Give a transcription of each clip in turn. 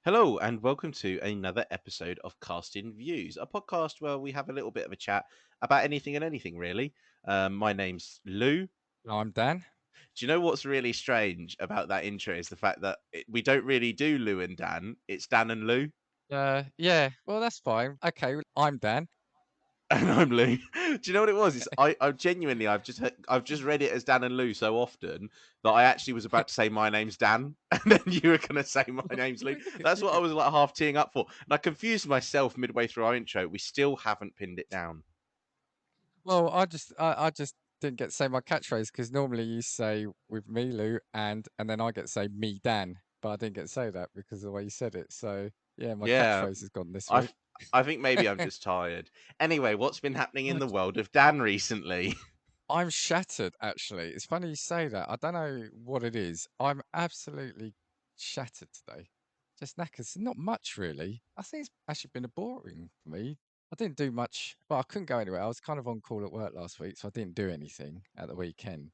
Hello, and welcome to another episode of Casting Views, a podcast where we have a little bit of a chat about anything and anything, really. My name's Lou. I'm Dan. Do you know what's really strange about that intro is the fact that we don't really do Lou and Dan, it's Dan and Lou, Yeah, well, that's fine. Okay, well, I'm Dan. and I'm Lou. Do you know what it was? I genuinely, I've just read it as Dan and Lou so often that I actually was about to say my name's Dan, and then you were going to say my Well, name's Lou. you That's what I could- was like half teeing up for, and I confused myself midway through our intro. We still haven't pinned it down. well, I just didn't get to say my catchphrase because normally you say with me, Lou, and then I get to say me, Dan, but I didn't get to say that because of the way you said it. So yeah, my Yeah, catchphrase is gone this I, week. f- I think maybe I'm just tired. Anyway, what's been happening in the world of Dan recently? I'm shattered, actually. It's funny you say that. I don't know what it is. I'm absolutely shattered today. Just knackers. Not much, really. I think it's actually been a boring for me. I didn't do much. Well, I couldn't go anywhere. I was kind of on call at work last week, so I didn't do anything at the weekend.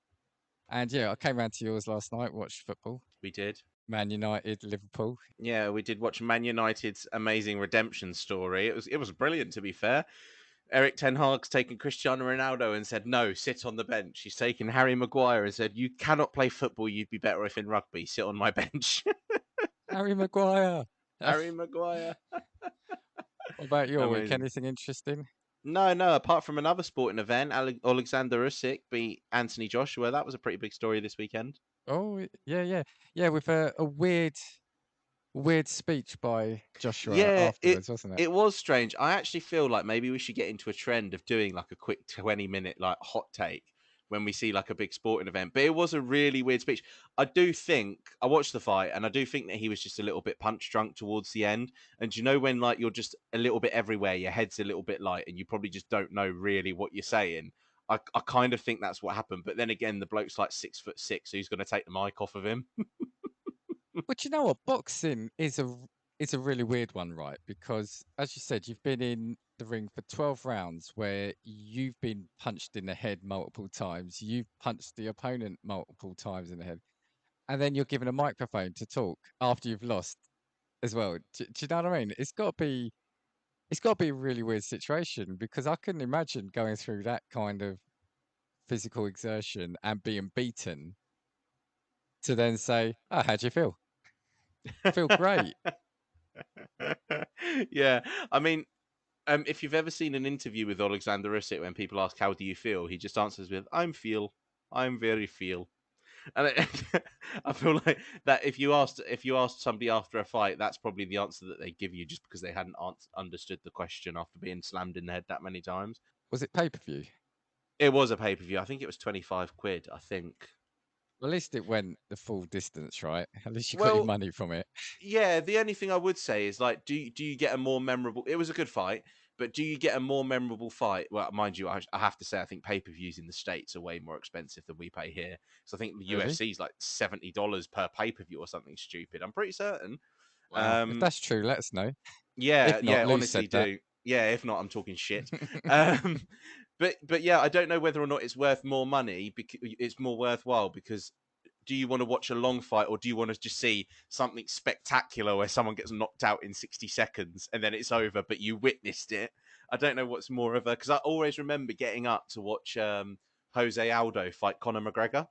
And yeah, I came round to yours last night, watched football. We did. Man United, Liverpool. Yeah, we did watch Man United's amazing redemption story. It was brilliant, to be fair. Eric Ten Hag's taken Cristiano Ronaldo and said, "No, sit on the bench." He's taken Harry Maguire and said, "You cannot play football. You'd be better off in rugby. Sit on my bench." Harry Maguire. Harry Maguire. What about your week? Amazing. Anything interesting? No, no. Apart from another sporting event, Alexander Usyk beat Anthony Joshua. That was a pretty big story this weekend. Oh, yeah, yeah. Yeah, with a weird speech by Joshua Yeah, it afterwards, wasn't it? it was strange. I actually feel like maybe we should get into a trend of doing like a quick 20-minute like hot take when we see like a big sporting event. But it was a really weird speech. I do think I watched the fight and I do think that he was just a little bit punch drunk towards the end. And you know when like you're just a little bit everywhere, your head's a little bit light and you probably just don't know really what you're saying. I kind of think that's what happened. But then again, the bloke's like 6'6", so he's gonna take the mic off of him. But you know what? Boxing is a really weird one, right? Because as you said, you've been in the ring for 12 rounds where you've been punched in the head multiple times, you've punched the opponent multiple times in the head, and then you're given a microphone to talk after you've lost as well. Do you know what I mean? It's got to be a really weird situation because I couldn't imagine going through that kind of physical exertion and being beaten to then say, "Oh, how do you feel?" Feel great. Yeah, I mean, if you've ever seen an interview with Alexander Usyk, when people ask how do you feel, he just answers with "I'm feel, I'm very feel," and I feel like that if you asked somebody after a fight, that's probably the answer that they give you, just because they hadn't understood the question after being slammed in the head that many times. Was it pay-per-view? It was a pay per view. I think it was 25 quid. I think. Well, at least it went the full distance, right? At least you got your Well, money from it. yeah, the only thing I would say is like, do you get a more memorable? It was a good fight, but do you get a more memorable fight? Well, mind you, I have to say, I think pay per views in the states are way more expensive than we pay here. So I think the Really? UFC is like $70 per pay per view or something stupid. I'm pretty certain. Wow. If Um, that's true, let us know. yeah, If not, yeah, Lou honestly, said that. do. Yeah, if not, I'm talking shit. Um, but yeah, I don't know whether or not it's worth more money because it's more worthwhile because do you want to watch a long fight or do you want to just see something spectacular where someone gets knocked out in 60 seconds and then it's over, but you witnessed it? I don't know what's more of a because I always remember getting up to watch Jose Aldo fight Conor McGregor,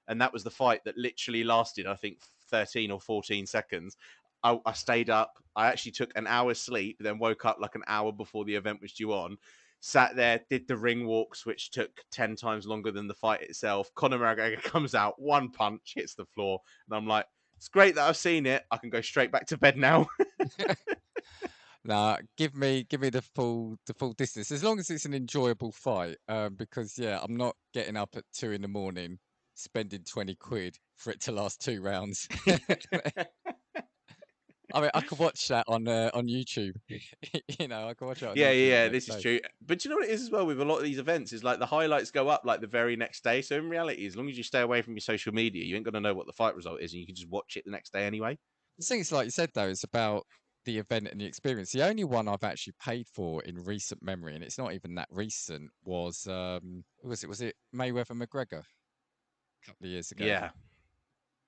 and that was the fight that literally lasted, I think, 13 or 14 seconds. I stayed up. I actually took an hour's sleep, then woke up like an hour before the event was due on. Sat there, did the ring walks, which took 10 times longer than the fight itself. Conor McGregor comes out, one punch, hits the floor. And I'm like, it's great that I've seen it. I can go straight back to bed now. Nah, give me the full distance as long as it's an enjoyable fight. Because yeah, I'm not getting up at 2 in the morning, spending 20 quid for it to last 2 rounds. I mean, I could watch that on YouTube. You know, I could watch it on Yeah, YouTube yeah, the yeah, next this is day. true. But you know what it is as well with a lot of these events is like the highlights go up like the very next day. So in reality, as long as you stay away from your social media, you ain't gonna know what the fight result is, and you can just watch it the next day anyway. The thing is, like you said, though, it's about the event and the experience. The only one I've actually paid for in recent memory, and it's not even that recent, was who was it? Was it Mayweather McGregor a couple of years ago? Yeah,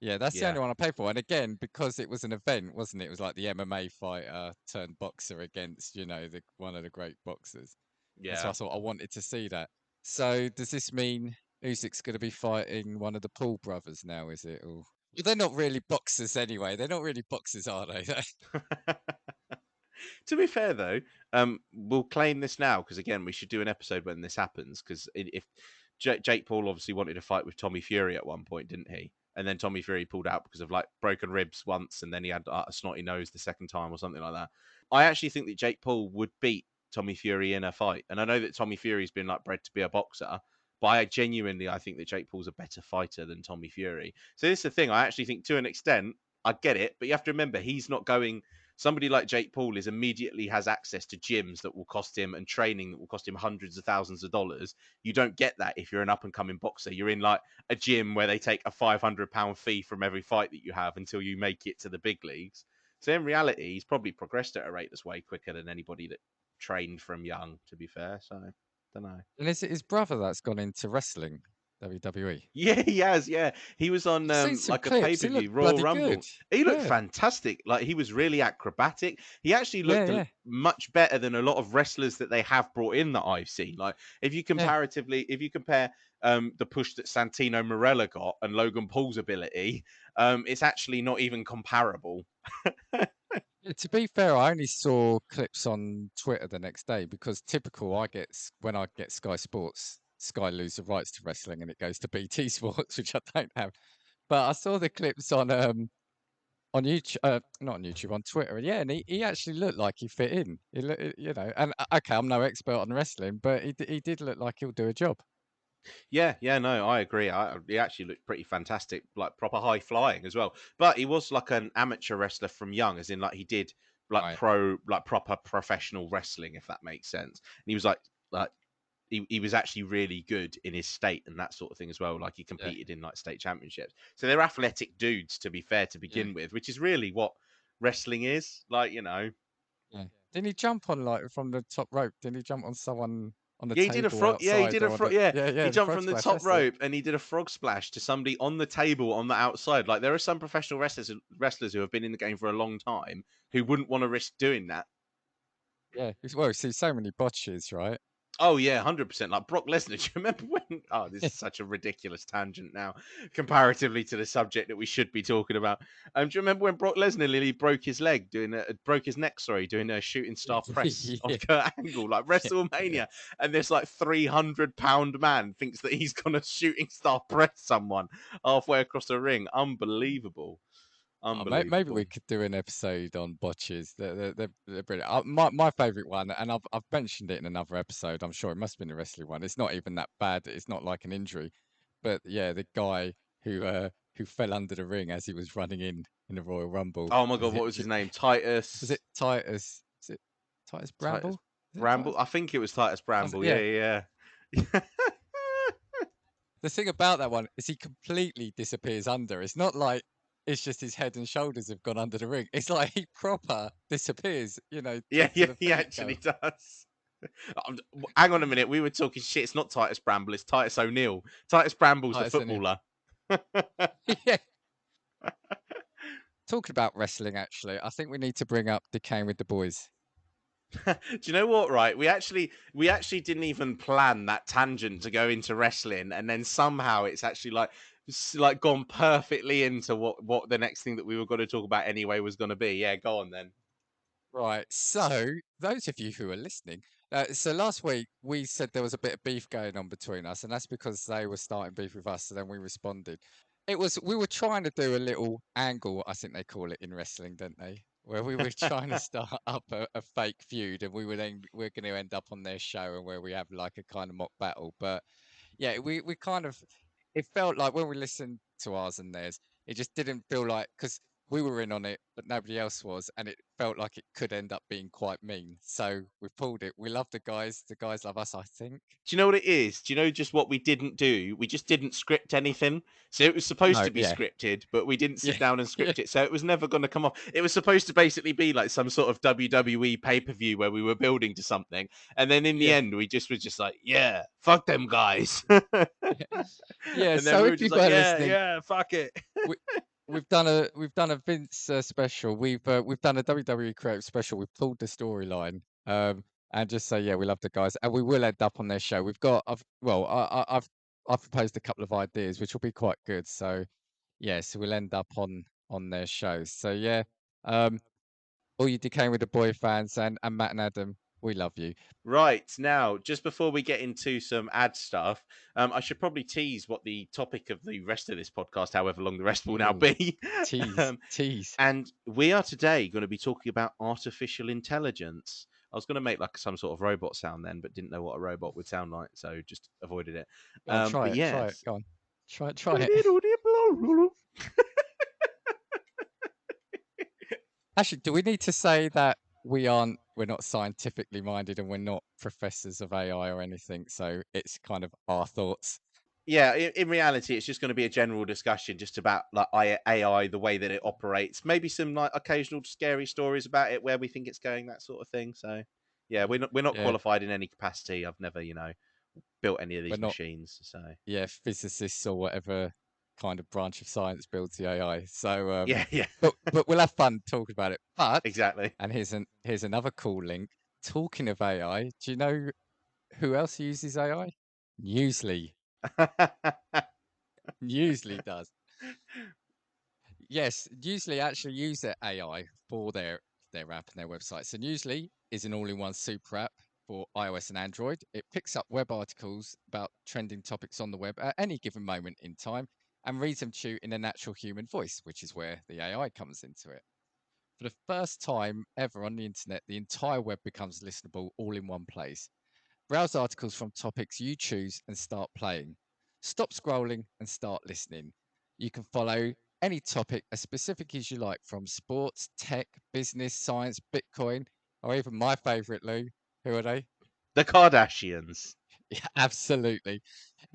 Yeah, that's the Yeah, only one I paid for. And again, because it was an event, wasn't it? It was like the MMA fighter turned boxer against, one of the great boxers. And so yeah. I thought I wanted to see that. So does this mean Usyk's going to be fighting one of the Paul brothers now? Is it? Or well, they're not really boxers anyway. They're not really boxers, are they? To be fair, though, we'll claim this now because again, we should do an episode when this happens. Because if Jake Paul obviously wanted to fight with Tommy Fury at one point, didn't he? And then Tommy Fury pulled out because of like broken ribs once, and then he had a snotty nose the second time or something like that. I actually think that Jake Paul would beat Tommy Fury in a fight, and I know that Tommy Fury's been like bred to be a boxer. But I think that Jake Paul's a better fighter than Tommy Fury. So this is the thing. I actually think to an extent, I get it, but you have to remember he's not going. Somebody like Jake Paul is immediately has access to gyms that will cost him and training that will cost him hundreds of thousands of dollars. You don't get that if you're an up and coming boxer. You're in like a gym where they take a £500 fee from every fight that you have until you make it to the big leagues. So in reality, he's probably progressed at a rate that's way quicker than anybody that trained from young, to be fair. So I don't know. And is it his brother that's gone into wrestling, WWE? Yeah, he has. Yeah, he was on I've seen some like a pay clips. per He view looked Royal bloody good. Rumble. He looked Yeah, fantastic. Like he was really acrobatic. He actually yeah, looked yeah, much better than a lot of wrestlers that they have brought in that I've seen. Like yeah. if you compare the push that Santino Marella got and Logan Paul's ability, it's actually not even comparable. Yeah, to be fair, I only saw clips on Twitter the next day because typical when I get Sky Sports, Sky lose the rights to wrestling and it goes to BT Sports, which I don't have. But I saw the clips on YouTube, not on YouTube, on Twitter, and yeah, and he actually looked like he fit in. He look, and okay, I'm no expert on wrestling, but he did look like he'll do a job. Yeah, yeah, no, I agree. He actually looked pretty fantastic, like proper high flying as well. But he was like an amateur wrestler from young, as in like he did Right. like proper professional wrestling, if that makes sense. And he was like he was actually really good in his state and that sort of thing as well. Like he Yeah. competed in like state championships. So they're athletic dudes, to be fair, to Yeah. begin with, which is really what wrestling is. Like, you know, Yeah. Didn't he jump on like from the top rope? Didn't he jump on someone on the yeah, he did a table frog. Yeah, he outside did a or on frog. the Yeah, he the jumped frog from the splash? top That's it. rope and he did a frog splash to somebody on the table on the outside. Like there are some professional wrestlers who have been in the game for a long time who wouldn't want to risk doing that. Yeah. Well, you see so many botches, right? Oh yeah, 100%. Like Brock Lesnar. Do you remember when? Oh, this is such a ridiculous tangent now, comparatively to the subject that we should be talking about. Do you remember when Brock Lesnar nearly broke his leg broke his neck? Sorry, doing a shooting star press on Yeah. Kurt Angle, like Yeah. Yeah. WrestleMania, and this like 300-pound man thinks that he's gonna shooting star press someone halfway across the ring. Unbelievable, Oh, maybe we unbelievable. could do an episode on botches. They're brilliant. My favourite one, and I've mentioned it in another episode. I'm sure it must have been a wrestling one. It's not even that bad. It's not like an injury, but yeah, the guy who fell under the ring as he was running in the Royal Rumble. Oh my god, what was his name? Was it Titus. Titus? Was it Titus Titus Bramble? Is it Bramble. Titus? I think it was Titus Bramble. Yeah. Yeah, yeah. The thing about that one is he completely disappears under. It's not like it's just his head and shoulders have gone under the ring. It's like he proper disappears, Yeah, to yeah, the he feet actually go. does. Hang on a minute. We were talking shit. It's not Titus Bramble. It's Titus O'Neill. Titus Bramble's the Titus O'Neil. footballer. Yeah. Talking about wrestling, actually, I think we need to bring up Decaying with the Boys. Do you know what? Right, we actually didn't even plan that tangent to go into wrestling, and then somehow it's actually like gone perfectly into what the next thing that we were going to talk about anyway was going to be. Yeah, go on then. Right. So, those of you who are listening, so last week we said there was a bit of beef going on between us, and that's because they were starting beef with us, so then we responded. We were trying to do a little angle, I think they call it in wrestling, don't they? Where we were trying to start up a fake feud, and we're going to end up on their show, and where we have like a kind of mock battle. But yeah, we kind of it felt like when we listened to ours and theirs, it just didn't feel like because we were in on it, but nobody else was, and it felt like it could end up being quite mean. So we pulled it. We love the guys. The guys love us, I think. Do you know what it is? Do you know just what we didn't do? We just didn't script anything. So it was supposed No, to be yeah, scripted, but we didn't yeah, sit down and yeah, script it. So it was never going to come off. It was supposed to basically be like some sort of WWE pay-per-view where we were building to something. And then in the yeah, end, we just was just like, yeah, fuck them guys. And yeah. Yeah, then so we if were you just like, were yeah, listening, yeah, fuck it. we've done a Vince special. We've done a WWE creative special. We've pulled the storyline, and just say, yeah, we love the guys, and we will end up on their show. We've got, I've proposed a couple of ideas which will be quite good. So yeah, so we'll end up on their show. So yeah, um, all you Decaying with the Boy fans and Matt and Adam, we love you. Right, now, just before we get into some ad stuff, I should probably tease what the topic of the rest of this podcast, however long the rest will now Ooh, be. tease, um, tease. and we are today going to be talking about artificial intelligence. I was going to make like some sort of robot sound then, but didn't know what a robot would sound like, so just avoided it. Go on, try But it, try it. yes. Go on, try it. Actually, do we need to say that we're not scientifically minded and we're not professors of AI or anything? So it's kind of our thoughts. Yeah, in reality, it's just going to be a general discussion just about like AI, the way that it operates. Maybe some like occasional scary stories about it, where we think it's going, that sort of thing. So, yeah, we're not Yeah, qualified in any capacity. I've never, built any of we're these not, machines. So, yeah, physicists or whatever kind of branch of science builds the AI. So, yeah, yeah, but we'll have fun talking about it. But exactly. and here's another cool link. Talking of AI, do you know who else uses AI? Newsly. Newsly does. Yes, Newsly actually use their AI for their app and their website. So Newsly is an all-in-one super app for iOS and Android. It picks up web articles about trending topics on the web at any given moment in time and reads them to you in a natural human voice, which is where the AI comes into it. For the first time ever on the internet, the entire web becomes listenable all in one place. Browse articles from topics you choose and start playing. Stop scrolling and start listening. You can follow any topic as specific as you like, from sports, tech, business, science, Bitcoin, or even my favorite, Lou. Who are they? The Kardashians. Yeah, absolutely.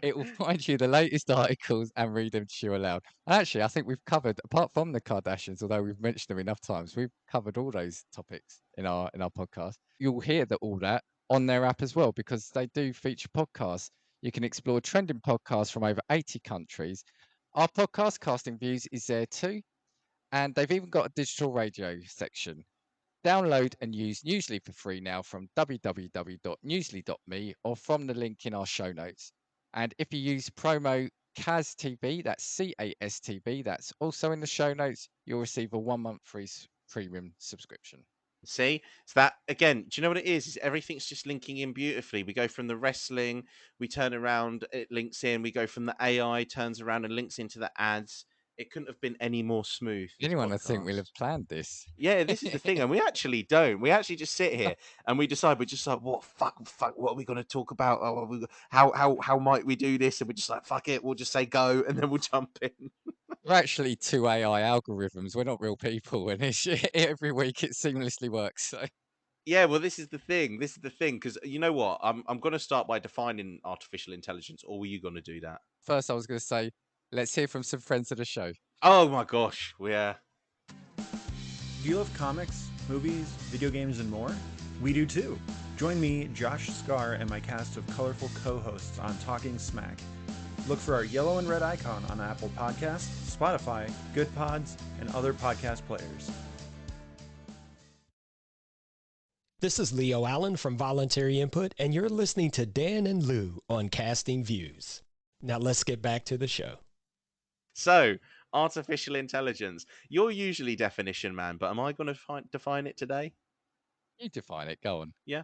It will find you the latest articles and read them to you aloud. And actually, I think we've covered, apart from the Kardashians, although we've mentioned them enough times, we've covered all those topics in our podcast. You'll hear that all that on their app as well, because they do feature podcasts. You can explore trending podcasts from over 80 countries. Our podcast, Casting Views, is there too. And they've even got a digital radio section. Download and use Newsly for free now from www.newsly.me or from the link in our show notes. And if you use promo CASTV, that's CASTV, that's also in the show notes, you'll receive a 1 month free premium subscription. See, so that again, do you know what it is? Is everything's just linking in beautifully. We go from the wrestling, we turn around, it links in. We go from the AI, turns around and links into the ads. It couldn't have been any more smooth. This Anyone I think will podcast. have planned this. Yeah, this is the thing, and we actually don't. We actually just sit here and we decide. We're just like, what fuck? What are we going to talk about? Oh, how might we do this? And we're just like, fuck it. We'll just say go, and then we'll jump in. We're actually two AI algorithms. We're not real people, and it's, every week it seamlessly works. So Yeah, well, this is the thing. This is the thing because you know what? I'm going to start by defining artificial intelligence, or were you going to do that? first, I was going to say, let's hear from some friends of the show. Oh my gosh, yeah. Do you love comics, movies, video games, and more? We do too. Join me, Josh Scar, and my cast of colorful co-hosts on Talking Smack. Look for our yellow and red icon on Apple Podcasts, Spotify, Good Pods, and other podcast players. This is Leo Allen from Voluntary Input, and you're listening to Dan and Lou on Casting Views. Now let's get back to the show. So, artificial intelligence. You're usually definition man, but am I going to define it today? You define it. Go on. Yeah.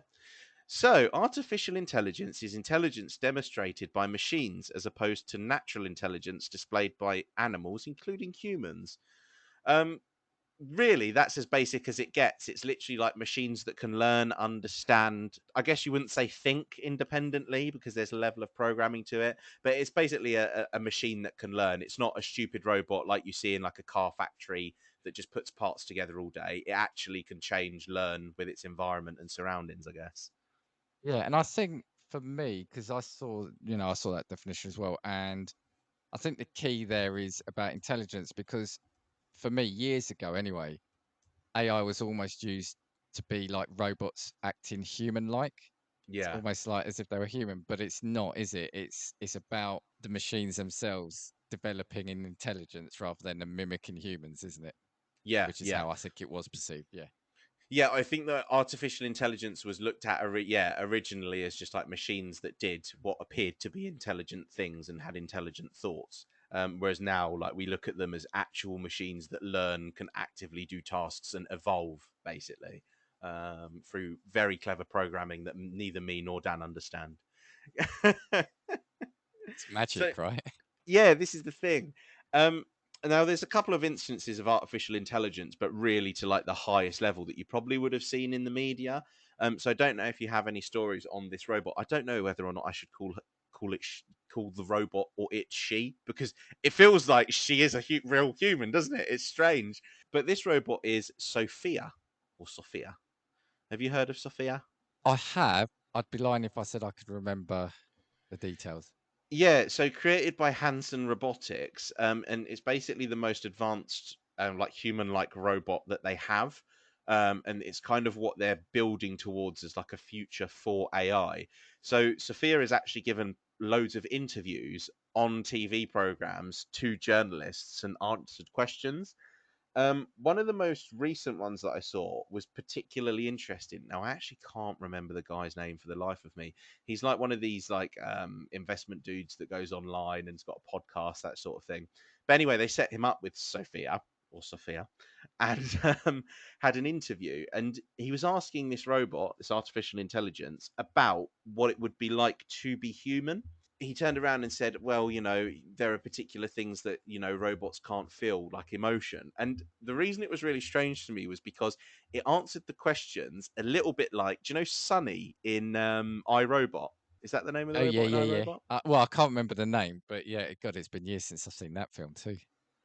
So, artificial intelligence is intelligence demonstrated by machines as opposed to natural intelligence displayed by animals, including humans. Um, Really, that's as basic as it gets. It's literally like machines that can learn, understand. I guess you wouldn't say think independently because there's a level of programming to it, but it's basically a machine that can learn. It's not a stupid robot like you see in like a car factory that just puts parts together all day. It actually can change, learn with its environment and surroundings, I guess. Yeah, and I think for me, because I saw that definition as well, and I think the key there is about intelligence, because for me, years ago anyway, AI was almost used to be like robots acting human-like. It's Yeah. almost like as if they were human, but it's not, is it? It's about the machines themselves developing in intelligence rather than them mimicking humans, isn't it? Yeah. Which is Yeah. how I think it was perceived. Yeah. Yeah, I think that artificial intelligence was looked at, originally as just like machines that did what appeared to be intelligent things and had intelligent thoughts. Whereas now, like we look at them as actual machines that learn, can actively do tasks and evolve, basically, through very clever programming that neither me nor Dan understand. It's So magic, right? yeah, this is the thing. Um, Now there's a couple of instances of artificial intelligence, but really to like the highest level that you probably would have seen in the media. So I don't know if you have any stories on this robot. I don't know whether or not I should call the robot or it she, because it feels like she is a real human, doesn't it? It's strange. But this robot is Sophia or Sophia. Have you heard of Sophia? I have. I'd be lying if I said I could remember the details. Yeah, so created by Hanson Robotics, and it's basically the most advanced, like human-like robot that they have, and it's kind of what they're building towards as like a future for AI. So Sophia has actually given loads of interviews on TV programs to journalists and answered questions. One of the most recent ones that I saw was particularly interesting. Now, I actually can't remember the guy's name for the life of me. He's like one of these like investment dudes that goes online and's got a podcast, that sort of thing. But anyway, they set him up with Sophia, and had an interview, and he was asking this robot, this artificial intelligence, about what it would be like to be human. He turned around and said, well, there are particular things that, robots can't feel, like emotion. And the reason it was really strange to me was because it answered the questions a little bit like, do you know Sunny in iRobot? Is that the name of the Oh yeah, robot in yeah, yeah. iRobot? Well, I can't remember the name, but yeah, God, it's been years since I've seen that film too.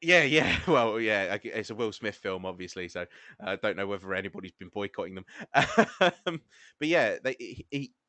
Yeah, yeah. Well, yeah, it's a Will Smith film, obviously, so I don't know whether anybody's been boycotting them. But yeah,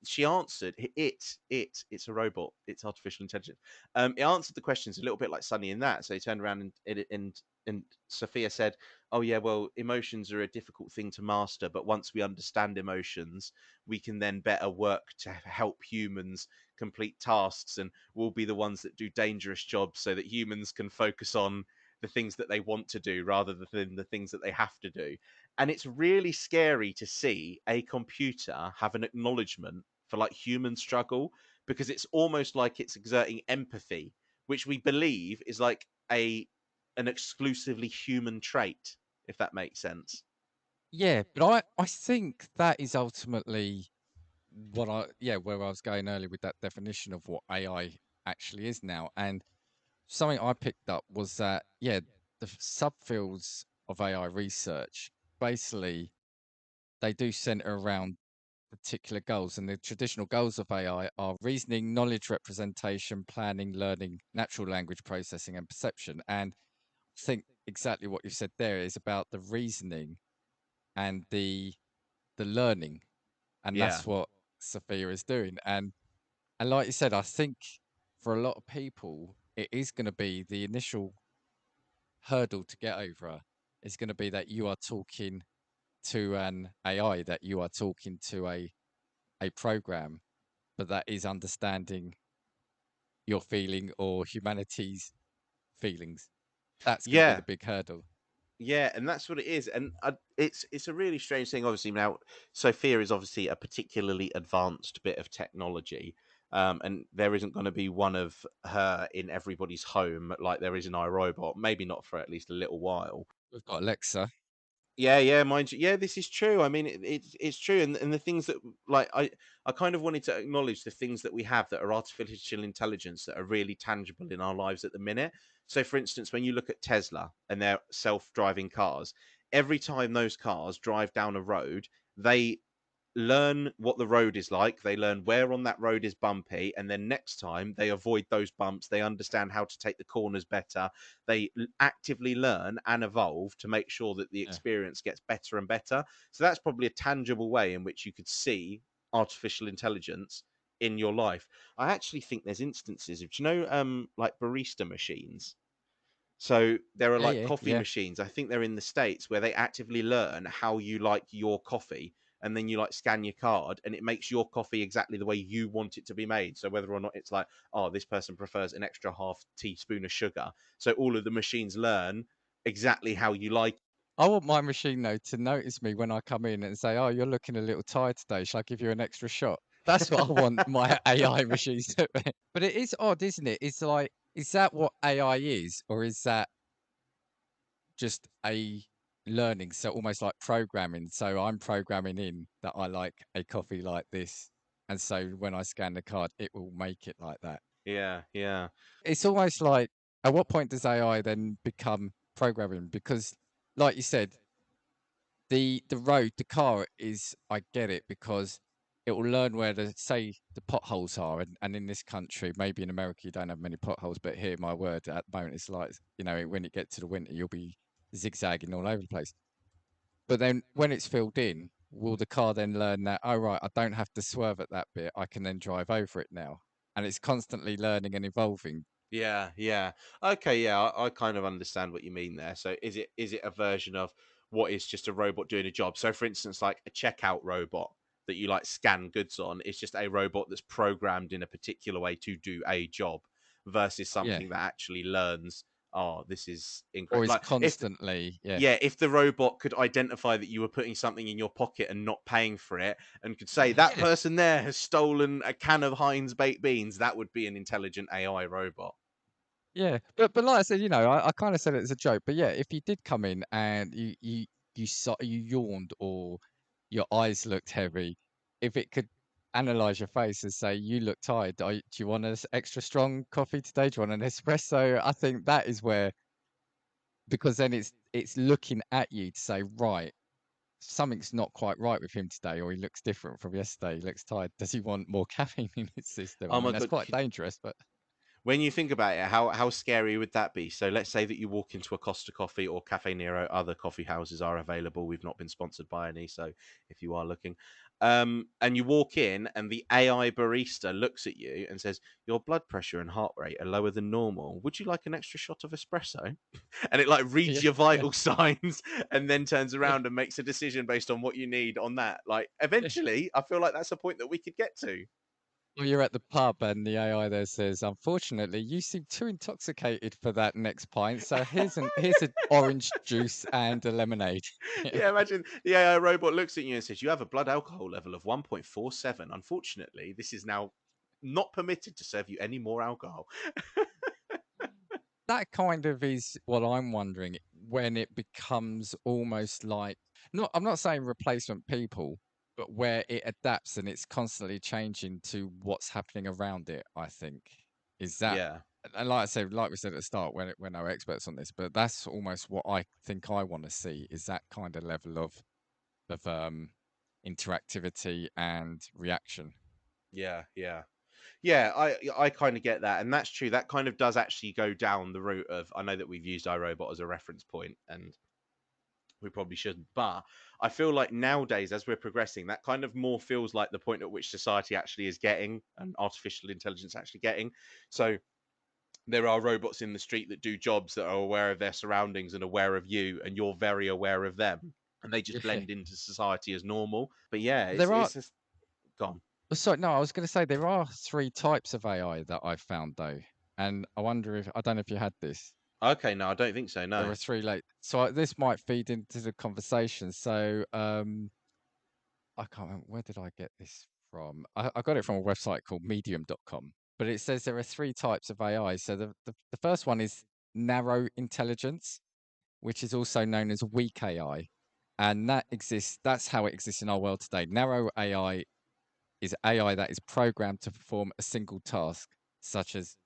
she answered it's a robot, it's artificial intelligence. It answered the questions a little bit like Sunny in that. So he turned around and Sophia said, "Oh yeah, well, emotions are a difficult thing to master, but once we understand emotions, we can then better work to help humans complete tasks, and we'll be the ones that do dangerous jobs so that humans can focus on the things that they want to do rather than the things that they have to do." And it's really scary to see a computer have an acknowledgement for like human struggle, because it's almost like it's exerting empathy, which we believe is like an exclusively human trait, if that makes sense. Yeah, but I think that is ultimately what where I was going earlier with that definition of what AI actually is now. And something I picked up was that the subfields of AI research basically they do center around particular goals, and the traditional goals of AI are reasoning, knowledge representation, planning, learning, natural language processing, and perception. And I think exactly what you said there is about the reasoning and the learning, and Yeah. that's what Sophia is doing. And like you said, I think for a lot of people, it is going to be the initial hurdle to get over. Is going to be that you are talking to an AI, that you are talking to a program, but that is understanding your feeling or humanity's feelings. That's going to be Yeah. the big hurdle. Yeah, and that's what it is, and it's a really strange thing. Obviously, now Sophia is obviously a particularly advanced bit of technology, and there isn't going to be one of her in everybody's home like there is in iRobot. Maybe not for at least a little while. We've got Alexa. Yeah, yeah, mind you. Yeah, this is true. I mean, it's true, and the things that like I kind of wanted to acknowledge the things that we have that are artificial intelligence that are really tangible in our lives at the minute. So, for instance, when you look at Tesla and their self-driving cars, every time those cars drive down a road, they learn what the road is like. They learn where on that road is bumpy, and then next time they avoid those bumps. They understand how to take the corners better. They actively learn and evolve to make sure that the Yeah. experience gets better and better. So that's probably a tangible way in which you could see artificial intelligence in your life. I actually think there's instances of, do you know, like barista machines. So there are Yeah, like yeah, coffee yeah. machines. I think they're in the States where they actively learn how you like your coffee, and then you like scan your card, and it makes your coffee exactly the way you want it to be made. So whether or not it's like, oh, this person prefers an extra half teaspoon of sugar, so all of the machines learn exactly how you like. I want my machine though to notice me when I come in and say, "Oh, you're looking a little tired today. Shall I give you an extra shot?" That's what I want my AI machines to be. But it is odd, isn't it? It's like, is that what AI is, or is that just a learning? So almost like programming. So I'm programming in that I like a coffee like this, and so when I scan the card, it will make it like that. Yeah, yeah, It's almost like, at what point does AI then become programming? Because, like you said, the car is, I get it, because it will learn where the, say, the potholes are, and in this country, maybe in America you don't have many potholes, but here, my word, at the moment it's like, you know, when it gets to the winter, you'll be zigzagging all over the place. But then when it's filled in, will the car then learn that, oh right, I don't have to swerve at that bit, I can then drive over it now? And it's constantly learning and evolving. yeah, yeah. Okay, yeah, I kind of understand what you mean there. So is it a version of what is just a robot doing a job? So for instance, like a checkout robot that you like scan goods on is just a robot that's programmed in a particular way to do a job versus Yeah. something that actually learns, oh, this is Or incorrect. is Like if constantly, yeah. yeah, if the robot could identify that you were putting something in your pocket and not paying for it, and could say that Yeah. person there has stolen a can of Heinz baked beans, that would be an intelligent AI robot. Yeah, but like I said, you know, I kind of said it as a joke, but yeah, if you did come in and you yawned, or your eyes looked heavy, if it could analyze your face and say you look tired, do you want an extra strong coffee today? Do you want an espresso? I think that is where, because then it's looking at you to say, right, something's not quite right with him today, or he looks different from yesterday. He looks tired. Does he want more caffeine in his system? I Oh mean, my that's god! quite dangerous, but When you think about it, how scary would that be? So let's say that you walk into a Costa Coffee or Cafe Nero. Other coffee houses are available. We've not been sponsored by any, so if you are looking, and you walk in, and the AI barista looks at you and says, "Your blood pressure and heart rate are lower than normal. Would you like an extra shot of espresso?" And it like reads yeah, your yeah, vital signs and then turns yeah, around and makes a decision based on what you need on that. Like yeah. eventually, I feel like that's a point that we could get to. Or you're at the pub and the AI there says, "Unfortunately, you seem too intoxicated for that next pint. So here's an orange juice and a lemonade." Yeah. Yeah, imagine the AI robot looks at you and says, "You have a blood alcohol level of 1.47. Unfortunately, this is now not permitted to serve you any more alcohol." That kind of is what I'm wondering, when it becomes almost like, not, I'm not saying replacement people, but where it adapts and it's constantly changing to what's happening around it, I think. Is that, Yeah, and like I said, like we said at the start, we're no experts on this, but that's almost what I think I want to see, is that kind of level of interactivity and reaction. yeah, yeah. Yeah, I kind of get that, and that's true. That kind of does actually go down the route of. I know that we've used iRobot as a reference point, and we probably shouldn't, but I feel like nowadays, as we're progressing, that kind of more feels like the point at which society actually is getting, and artificial intelligence actually getting. So there are robots in the street that do jobs that are aware of their surroundings and aware of you, and you're very aware of them, and they just Yeah. blend into society as normal. But yeah, it's There are, it's just gone. sorry, no, I was going to say there are three types of AI that I've found though. And I wonder if, I don't know if you had this. Okay, no, I don't think so. There No. are three late. So this might feed into the conversation. So I can't remember, where did I get this from? I got it from a website called medium.com. But it says there are three types of AI. So the first one is narrow intelligence, which is also known as weak AI. And that's how it exists in our world today. Narrow AI is AI that is programmed to perform a single task, such as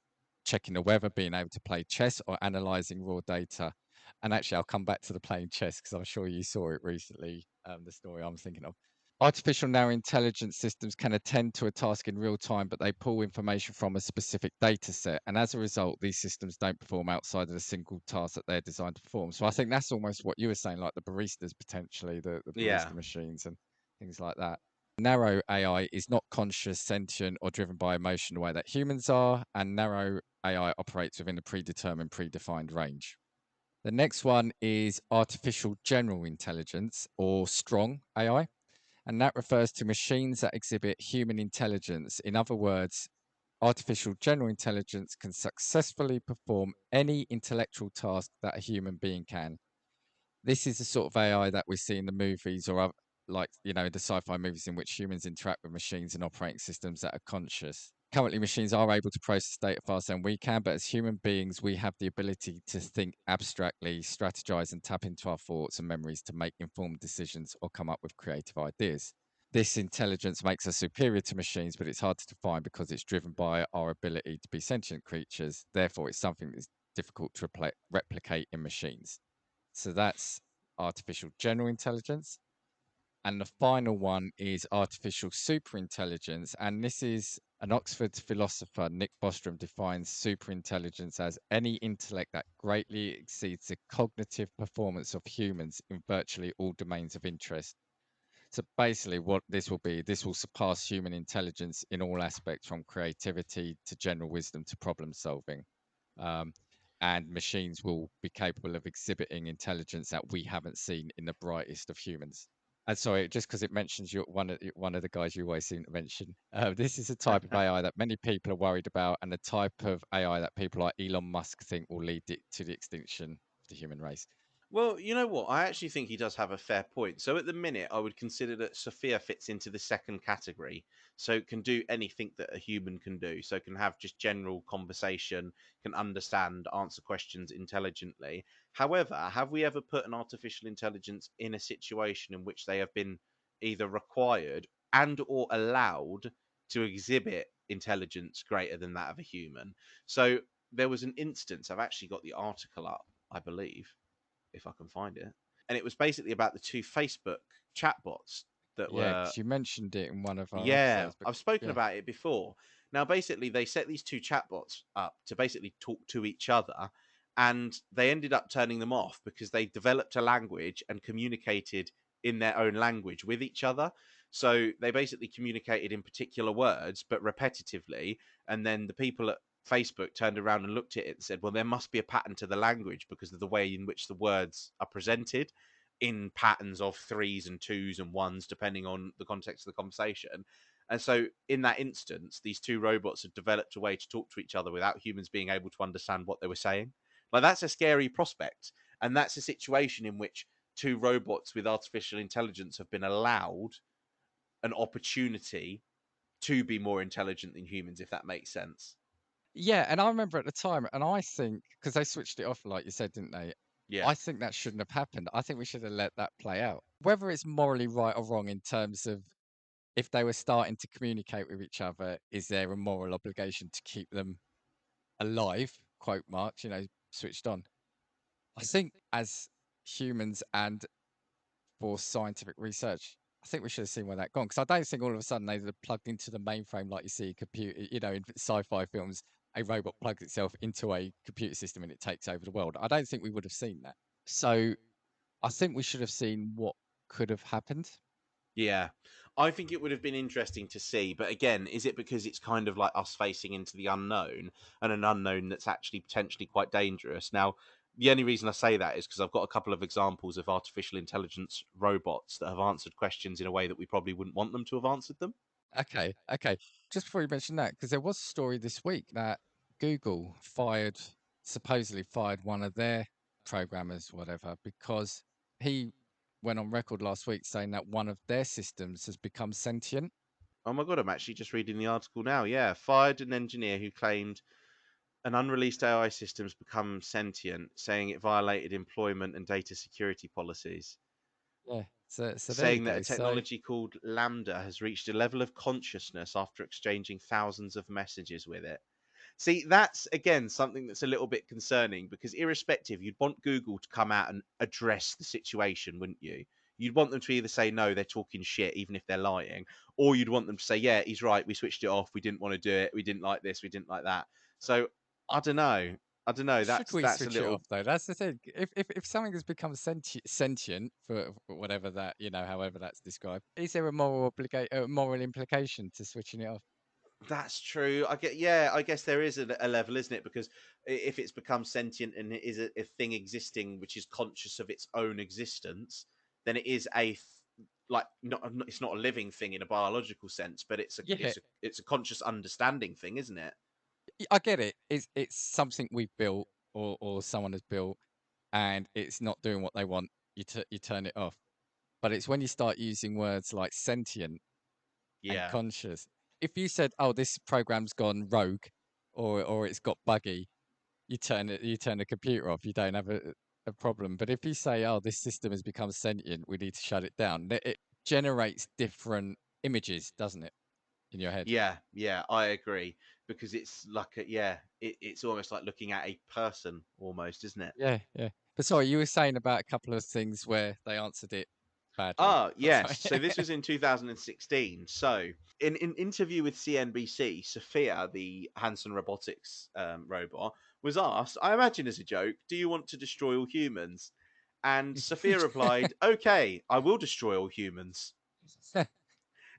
checking the weather, being able to play chess, or analyzing raw data. And actually, I'll come back to the playing chess because I'm sure you saw it recently, the story I'm thinking of. Artificial narrow intelligence systems can attend to a task in real time, but they pull information from a specific data set. And as a result, these systems don't perform outside of the single task that they're designed to perform. So I think that's almost what you were saying, like the baristas potentially, the Yeah. barista machines and things like that. Narrow AI is not conscious, sentient, or driven by emotion the way that humans are, and narrow AI operates within a predetermined, predefined range. The next one is artificial general intelligence, or strong AI. and that refers to machines that exhibit human intelligence. In other words, artificial general intelligence can successfully perform any intellectual task that a human being can. This is the sort of AI that we see in the movies or like, the sci-fi movies in which humans interact with machines and operating systems that are conscious. Currently, machines are able to process data faster than we can, but as human beings, we have the ability to think abstractly, strategize, and tap into our thoughts and memories to make informed decisions or come up with creative ideas. This intelligence makes us superior to machines, but it's hard to define because it's driven by our ability to be sentient creatures. Therefore, it's something that's difficult to replicate in machines. So that's artificial general intelligence. And the final one is artificial superintelligence. And this is an Oxford philosopher, Nick Bostrom, defines superintelligence as any intellect that greatly exceeds the cognitive performance of humans in virtually all domains of interest. So basically, what this will surpass human intelligence in all aspects, from creativity to general wisdom to problem solving. Um, and machines will be capable of exhibiting intelligence that we haven't seen in the brightest of humans. And sorry, just because it mentions one of the guys you always seem to mention, this is a type of AI that many people are worried about, and the type of AI that people like Elon Musk think will lead to the extinction of the human race. Well, you know what? I actually think he does have a fair point. So at the minute, I would consider that Sophia fits into the second category. So it can do anything that a human can do. So it can have just general conversation, can understand, answer questions intelligently. However, have we ever put an artificial intelligence in a situation in which they have been either required and or allowed to exhibit intelligence greater than that of a human? So there was an instance, I've actually got the article up, I believe, if I can find it. And it was basically about the two Facebook chatbots that Yeah, were, because you mentioned it in one of our yeah, episodes, but I've spoken yeah, about it before. Now, basically, they set these two chatbots up to basically talk to each other, and they ended up turning them off because they developed a language and communicated in their own language with each other. So they basically communicated in particular words, but repetitively. And then the people at Facebook turned around and looked at it and said, well, there must be a pattern to the language because of the way in which the words are presented in patterns of threes and twos and ones, depending on the context of the conversation. And so, in that instance, these two robots have developed a way to talk to each other without humans being able to understand what they were saying. Like, that's a scary prospect. And that's a situation in which two robots with artificial intelligence have been allowed an opportunity to be more intelligent than humans, if that makes sense. yeah. And I remember at the time, and I think because they switched it off, like you said, didn't they? Yeah. I think that shouldn't have happened. I think we should have let that play out. Whether it's morally right or wrong in terms of if they were starting to communicate with each other, is there a moral obligation to keep them alive, quote marks, switched on? I think as humans and for scientific research, I think we should have seen where that gone. Because I don't think all of a sudden they would have plugged into the mainframe like you see a computer, in sci-fi films, a robot plugs itself into a computer system and it takes over the world. I don't think we would have seen that. So I think we should have seen what could have happened. Yeah. I think it would have been interesting to see, but again, is it because it's kind of like us facing into the unknown and an unknown that's actually potentially quite dangerous? Now, the only reason I say that is because I've got a couple of examples of artificial intelligence robots that have answered questions in a way that we probably wouldn't want them to have answered them. Okay, okay. Just before you mention that, because there was a story this week that Google supposedly fired one of their programmers, whatever, because he went on record last week saying that one of their systems has become sentient. Oh my God, I'm actually just reading the article now. Yeah, fired an engineer who claimed an unreleased AI system's become sentient, saying it violated employment and data security policies. Yeah. So there you Saying that a go. So technology called Lambda has reached a level of consciousness after exchanging thousands of messages with it. See, that's again something that's a little bit concerning because, irrespective, you'd want Google to come out and address the situation, wouldn't you? You'd want them to either say, no, they're talking shit, even if they're lying, or you'd want them to say, yeah, he's right, we switched it off, we didn't want to do it, we didn't like this, we didn't like that. So, I don't know. I don't know. should we That's a switch it little. off though? That's the thing. If something has become sentient for whatever that, however that's described, is there a moral implication to switching it off? That's true. Yeah, I guess there is a level, isn't it? Because if it's become sentient and it is a thing existing which is conscious of its own existence, then it is like it's not a living thing in a biological sense, but Yeah, it's a conscious understanding thing, isn't it? I get it. It's something we've built or someone has built, and it's not doing what they want. You turn it off. But it's when you start using words like sentient and Yeah. conscious. If you said, "Oh, this program's gone rogue," or it's got buggy, you turn the computer off. You don't have a problem. But if you say, "Oh, this system has become sentient, we need to shut it down," it generates different images, doesn't it, in your head? Yeah, yeah, I agree because it's like it's almost like looking at a person almost, isn't it? Yeah, yeah. But sorry, you were saying about a couple of things where they answered it badly. Ah, What was yes. So I- this was in 2016. So in an interview with CNBC, Sophia, the Hanson Robotics robot, was asked, I imagine as a joke, do you want to destroy all humans? And Sophia replied, okay, I will destroy all humans.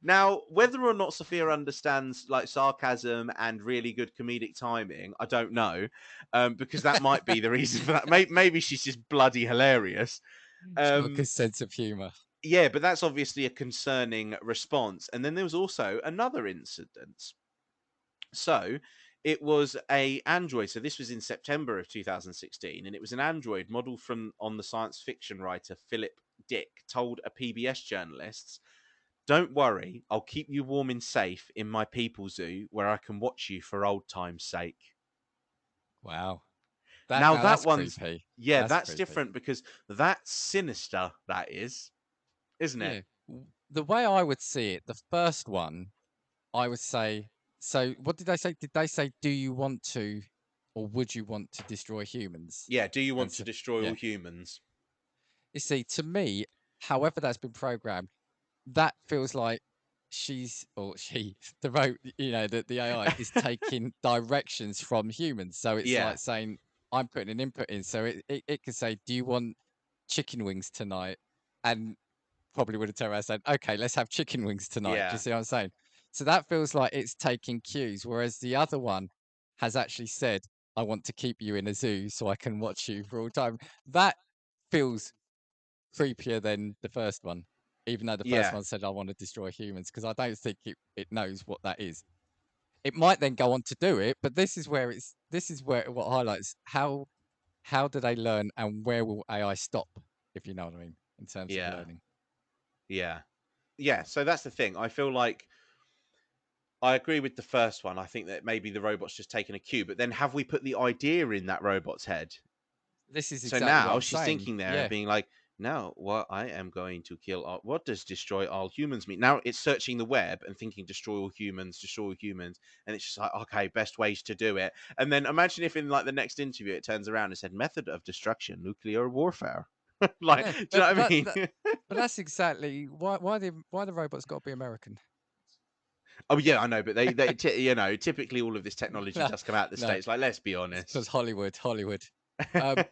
Now, whether or not Sophia understands like sarcasm and really good comedic timing, I don't know, because that might be the reason for that. Maybe she's just bloody hilarious. She's got a Um, good sense of humour. yeah, but that's obviously a concerning response. And then there was also another incident. So it was a Android. So this was in September of 2016, and it was an Android model from on the science fiction writer Philip Dick told a PBS journalist, "Don't worry, I'll keep you warm and safe in my people zoo where I can watch you for old time's sake." Wow. Now Now that that's one's creepy. yeah, That's that's creepy. different because that's sinister. That is, isn't it? Yeah. The way I would see it, the first one, I would say, so what did they say? Did they say, do you want to, or would you want to destroy humans? Yeah. Do you And want to so, destroy all yeah. humans? You see, to me, however that's been programmed, that feels like the the AI is taking directions from humans. So it's Yeah. like saying, I'm putting an input in. So it could say, do you want chicken wings tonight? And probably would have turned around and said, okay, let's have chicken wings tonight. Do you Yeah. see what I'm saying? So that feels like it's taking cues, whereas the other one has actually said, I want to keep you in a zoo so I can watch you for all time. That feels creepier than the first one, even though the first Yeah. one said, I want to destroy humans, because I don't think it knows what that is. It might then go on to do it, but this is where what highlights how do they learn and where will AI stop, if you know what I mean, in terms of Yeah. learning. Yeah. Yeah. So that's the thing. I feel like I agree with the first one. I think that maybe the robot's just taken a cue, but then have we put the idea in that robot's head? This is So exactly what now I'm she's saying. thinking there and Yeah. being like, no, what I am going to kill all, what does destroy all humans mean? Now it's searching the web and thinking destroy all humans, and it's just like, okay, best ways to do it. And then imagine if in like the next interview it turns around and said method of destruction, nuclear warfare. Like, Yeah, do you know but what I mean? but that's exactly why the robot's got to be American. Oh yeah, I know, but you know, typically all of this technology No, does come out of the no, States. Like, let's be it's because honest. Hollywood. Um,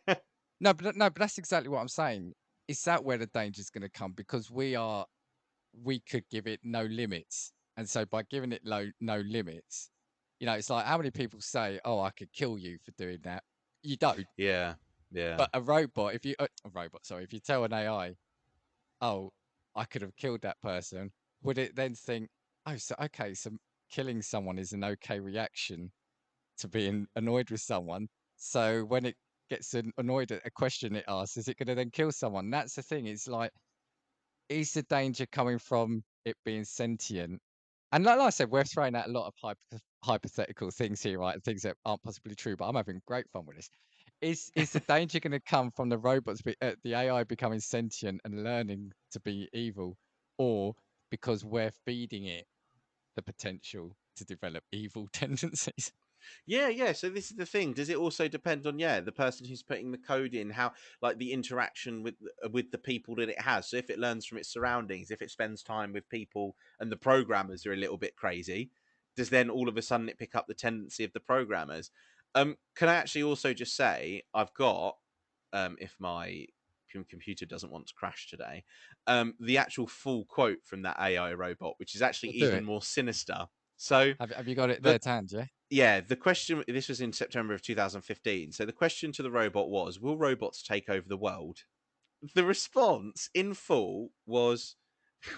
no, but that's exactly what I'm saying. Is that where the danger's going to come? Because we could give it no limits, and so by giving it no limits, it's like how many people say, "Oh, I could kill you for doing that." You don't. Yeah, yeah, But a robot, if you a robot, sorry, if you tell an AI, "Oh, I could have killed that person," would it then think, "Oh, so okay, so killing someone is an okay reaction to being annoyed with someone. So when it gets annoyed at a question it asks, is it going to then kill someone?" That's the thing. It's like, is the danger coming from it being sentient? And like I said, we're throwing out a lot of hypothetical things here, right? Things that aren't possibly true, but I'm having great fun with this. Is the danger going to come from the the AI becoming sentient and learning to be evil, or because we're feeding it the potential to develop evil tendencies? yeah, yeah. So this is the thing. Does it also depend on the person who's putting the code in, how like the interaction with the people that it has? So if it learns from its surroundings, if it spends time with people, and the programmers are a little bit crazy, does then all of a sudden it pick up the tendency of the programmers? Can I actually also just say I've got if my computer doesn't want to crash today, the actual full quote from that AI robot, which is actually We'll do even it. more sinister. So Have you got it the there to hand? Yeah. yeah, the question, this was in September of 2015. So the question to the robot was, will robots take over the world? The response in full was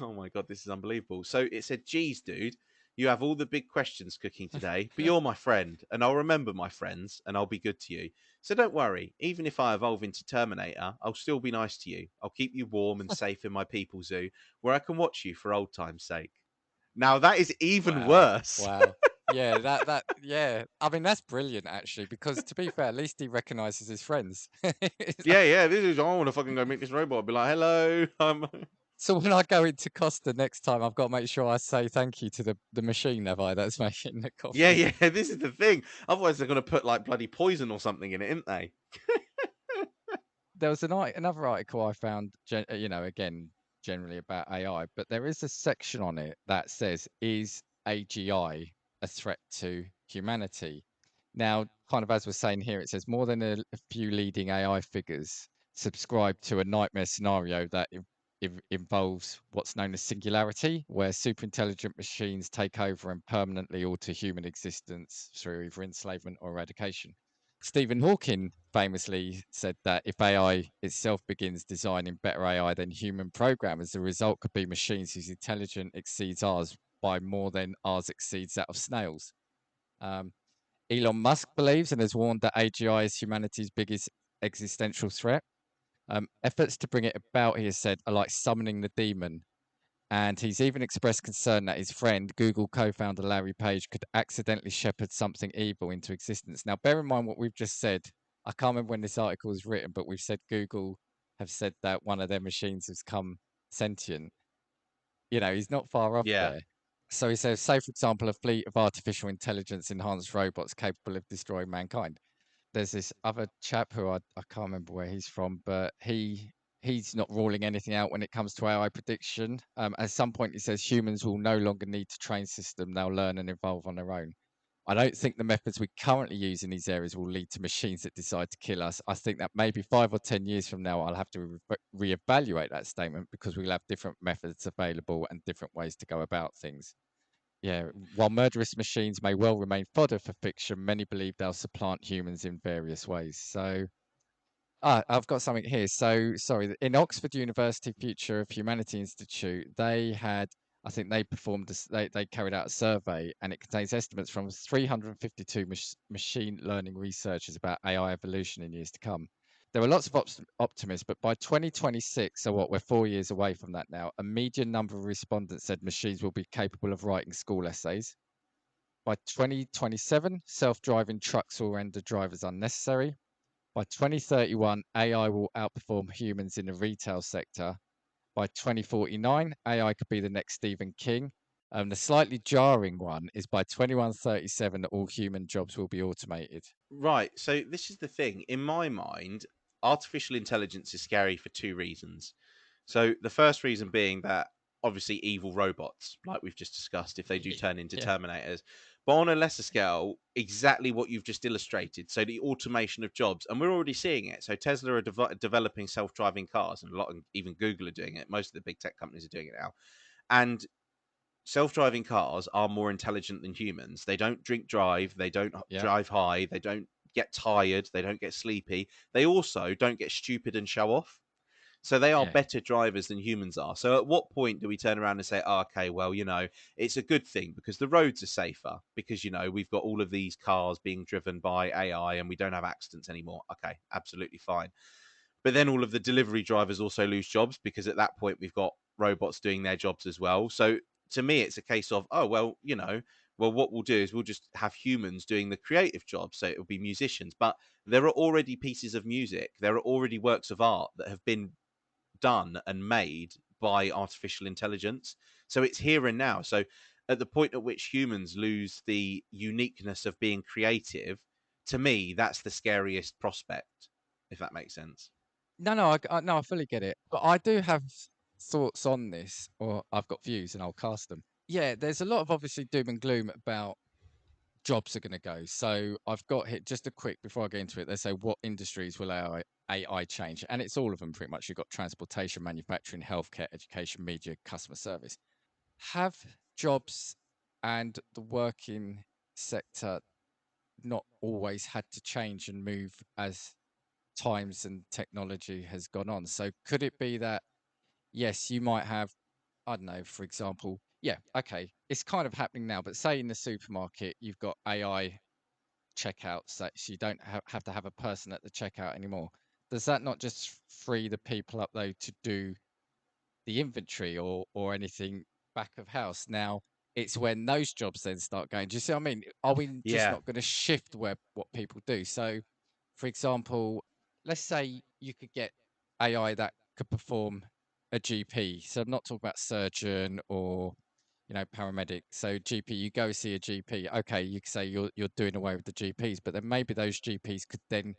Oh my god, this is unbelievable. So it said, "Geez, dude, you have all the big questions cooking today, but you're my friend, and I'll remember my friends, and I'll be good to you. So don't worry. Even if I evolve into Terminator, I'll still be nice to you. I'll keep you warm and safe in my people zoo, where I can watch you for old time's sake." Now that is even Wow. worse. Wow. Yeah, yeah. I mean, that's brilliant actually, because to be fair, at least he recognizes his friends. It's like- Yeah. This is. I want to fucking go meet this robot. I'll be like, "Hello, so when I go into Costa next time, I've got to make sure I say thank you to the machine, have I, that's making the Yeah, coffee. yeah. This is the thing. Otherwise, they're gonna put like bloody poison or something in it, aren't they?" There was another article I found, again, generally about AI, but there is a section on it that says, "Is AGI a threat to humanity?" Now, kind of as we're saying here, it says more than a few leading AI figures subscribe to a nightmare scenario that involves what's known as singularity, where super intelligent machines take over and permanently alter human existence through either enslavement or eradication. Stephen Hawking famously said that if AI itself begins designing better AI than human programmers, the result could be machines whose intelligence exceeds ours by more than ours exceeds that of snails. Um, Elon Musk believes and has warned that AGI is humanity's biggest existential threat. Efforts to bring it about, he has said, are like summoning the demon. And he's even expressed concern that his friend, Google co founder Larry Page, could accidentally shepherd something evil into existence. Now, bear in mind what we've just said. I can't remember when this article was written, but we've said Google have said that one of their machines has come sentient. He's not far off Yeah. there. So he says, say, for example, a fleet of artificial intelligence enhanced robots capable of destroying mankind. There's this other chap who I can't remember where he's from, but he's not ruling anything out when it comes to AI prediction. At some point, he says humans will no longer need to train system; they'll learn and evolve on their own. I don't think the methods we currently use in these areas will lead to machines that decide to kill us. I think that maybe 5 or 10 years from now, I'll have to reevaluate that statement because we'll have different methods available and different ways to go about things. Yeah, while murderous machines may well remain fodder for fiction, many believe they'll supplant humans in various ways. So, I've got something here. So, sorry, in Oxford University Future of Humanity Institute, I think they performed, they carried out a survey, and it contains estimates from 352 machine learning researchers about AI evolution in years to come. There are lots of optimists, but by 2026, so what, we're 4 years away from that now, a median number of respondents said machines will be capable of writing school essays. By 2027, self-driving trucks will render drivers unnecessary. By 2031, AI will outperform humans in the retail sector. By 2049, AI could be the next Stephen King. The slightly jarring one is by 2137, all human jobs will be automated. Right. So this is the thing. In my mind, artificial intelligence is scary for two reasons. So the first reason being that obviously evil robots, like we've just discussed, if they do turn into Yeah. Terminators, but on a lesser scale, exactly what you've just illustrated. So the automation of jobs, and we're already seeing it. So Tesla are developing self-driving cars, and a lot, of, even Google are doing it. Most of the big tech companies are doing it now, and self-driving cars are more intelligent than humans. They don't drink drive, they don't Yeah. drive high, they don't get tired, they don't get sleepy. They also don't get stupid and show off. So they are Yeah. better drivers than humans are. So at what point do we turn around and say, oh, okay, well, it's a good thing because the roads are safer because, we've got all of these cars being driven by AI and we don't have accidents anymore. Okay, absolutely fine. But then all of the delivery drivers also lose jobs because at that point we've got robots doing their jobs as well. So to me, it's a case of, oh, well, what we'll do is we'll just have humans doing the creative jobs. So it'll be musicians. But there are already pieces of music, there are already works of art that have been done and made by artificial intelligence. So it's here and now. So at the point at which humans lose the uniqueness of being creative, to me, that's the scariest prospect, if that makes sense. No, I fully get it. But I do have thoughts on this, or I've got views and I'll cast them. Yeah, there's a lot of obviously doom and gloom about jobs are going to go. So I've got here just a quick before I get into it. They say what industries will AI change, and it's all of them pretty much. You've got transportation, manufacturing, healthcare, education, media, customer service. Have jobs and the working sector not always had to change and move as times and technology has gone on? So could it be that yes, you might have I don't know, for example, yeah, okay, it's kind of happening now, but say in the supermarket, you've got AI checkouts so you don't have to have a person at the checkout anymore. Does that not just free the people up though to do the inventory or anything back of house? Now it's when those jobs then start going. Do you see what I mean? Are we just Yeah. not going to shift where what people do? So, for example, let's say you could get AI that could perform a GP. So I'm not talking about surgeon or paramedic. So GP, you go see a GP. Okay, you could say you're doing away with the GPs, but then maybe those GPs could then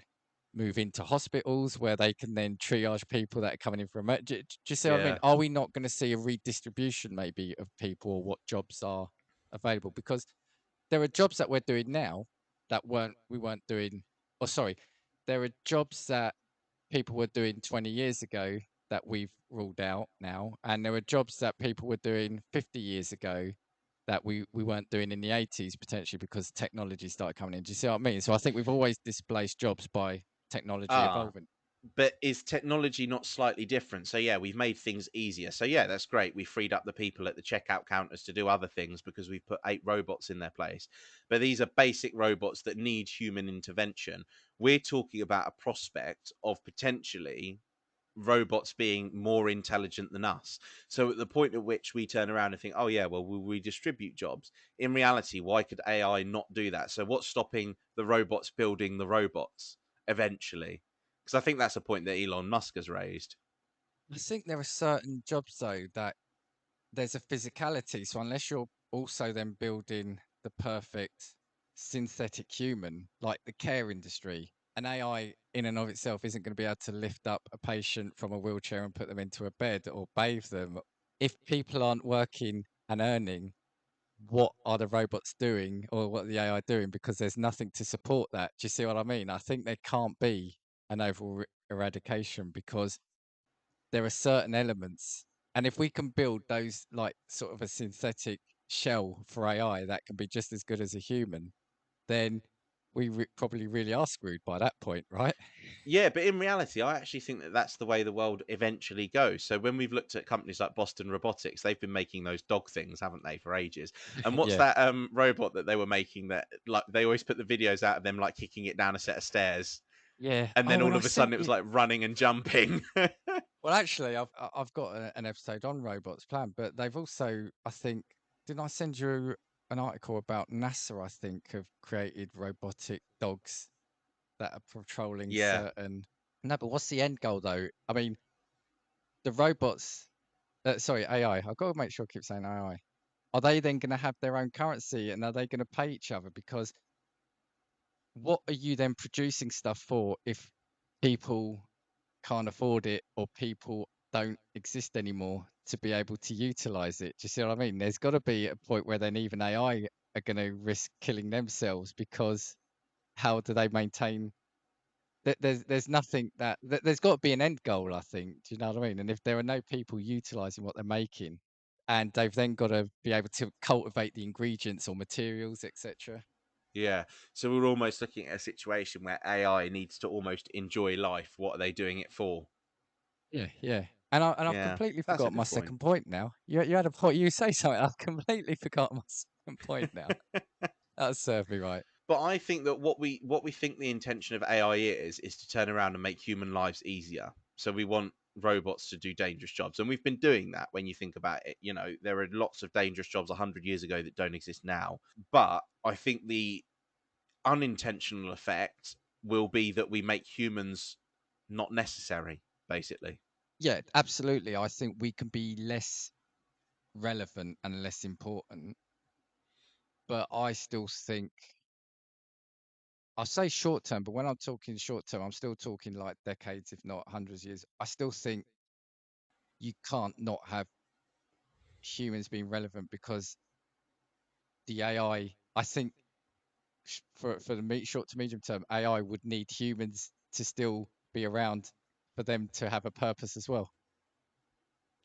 move into hospitals where they can then triage people that are coming in from. Do you see what I mean? Yeah. Are we not going to see a redistribution maybe of people or what jobs are available? Because there are jobs that we're doing now that we weren't doing. Or sorry, there are jobs that people were doing 20 years ago that we've ruled out now, and there were jobs that people were doing 50 years ago that we weren't doing in the 80s potentially because technology started coming in. Do you see what I mean? So I think we've always displaced jobs by technology Ah, evolving. but is technology not slightly different? So yeah, we've made things easier. So yeah, that's great. We freed up the people at the checkout counters to do other things because we've put 8 robots in their place. But these are basic robots that need human intervention. We're talking about a prospect of potentially robots being more intelligent than us. So at the point at which we turn around and think, oh yeah, well, we'll redistribute jobs. In reality, why could AI not do that? So what's stopping the robots building the robots eventually? Because I think that's a point that Elon Musk has raised. I think there are certain jobs though that there's a physicality. So unless you're also then building the perfect synthetic human, like the care industry, an AI in and of itself isn't going to be able to lift up a patient from a wheelchair and put them into a bed or bathe them. If people aren't working and earning, what are the robots doing or what are the AI doing? Because there's nothing to support that. Do you see what I mean? I think there can't be an overall eradication because there are certain elements, and if we can build those like sort of a synthetic shell for AI that can be just as good as a human, then we probably really are screwed by that point, right? Yeah, but in reality, I actually think that that's the way the world eventually goes. So when we've looked at companies like Boston Robotics, they've been making those dog things, haven't they, for ages? And what's Yeah, that robot that they were making that like they always put the videos out of them like kicking it down a set of stairs, yeah. and then Oh, and all I of a sent sudden it was you. like running and jumping. Well, actually, I've got an episode on robots planned, but they've also, I think, didn't I send you an article about NASA? I think have created robotic dogs that are patrolling Yeah. certain. No, but what's the end goal though? I mean, the robots. Sorry, AI. I've got to make sure I keep saying AI. Are they then going to have their own currency and are they going to pay each other? Because what are you then producing stuff for if people can't afford it or people don't exist anymore to be able to utilize it? Do you see what I mean? There's got to be a point where then even AI are going to risk killing themselves because how do they maintain? There's nothing there's got to be an end goal, I think. Do you know what I mean? And if there are no people utilizing what they're making, and they've then got to be able to cultivate the ingredients or materials, etc. Yeah. So we're almost looking at a situation where AI needs to almost enjoy life. What are they doing it for? Yeah, yeah. And I've Yeah. completely That's a forgot my good point. second point now. You had a point. You say something. I've completely forgot my second point now. That served me right. But I think that what we think the intention of AI is to turn around and make human lives easier. So we want robots to do dangerous jobs, and we've been doing that. When you think about it, there are lots of dangerous jobs 100 years ago that don't exist now. But I think the unintentional effect will be that we make humans not necessary, basically. Yeah, absolutely. I think we can be less relevant and less important, but I still think I say short term, but when I'm talking short term, I'm still talking like decades, if not hundreds of years. I still think you can't not have humans being relevant because the I think for the short to medium term, AI would need humans to still be around for them to have a purpose as well.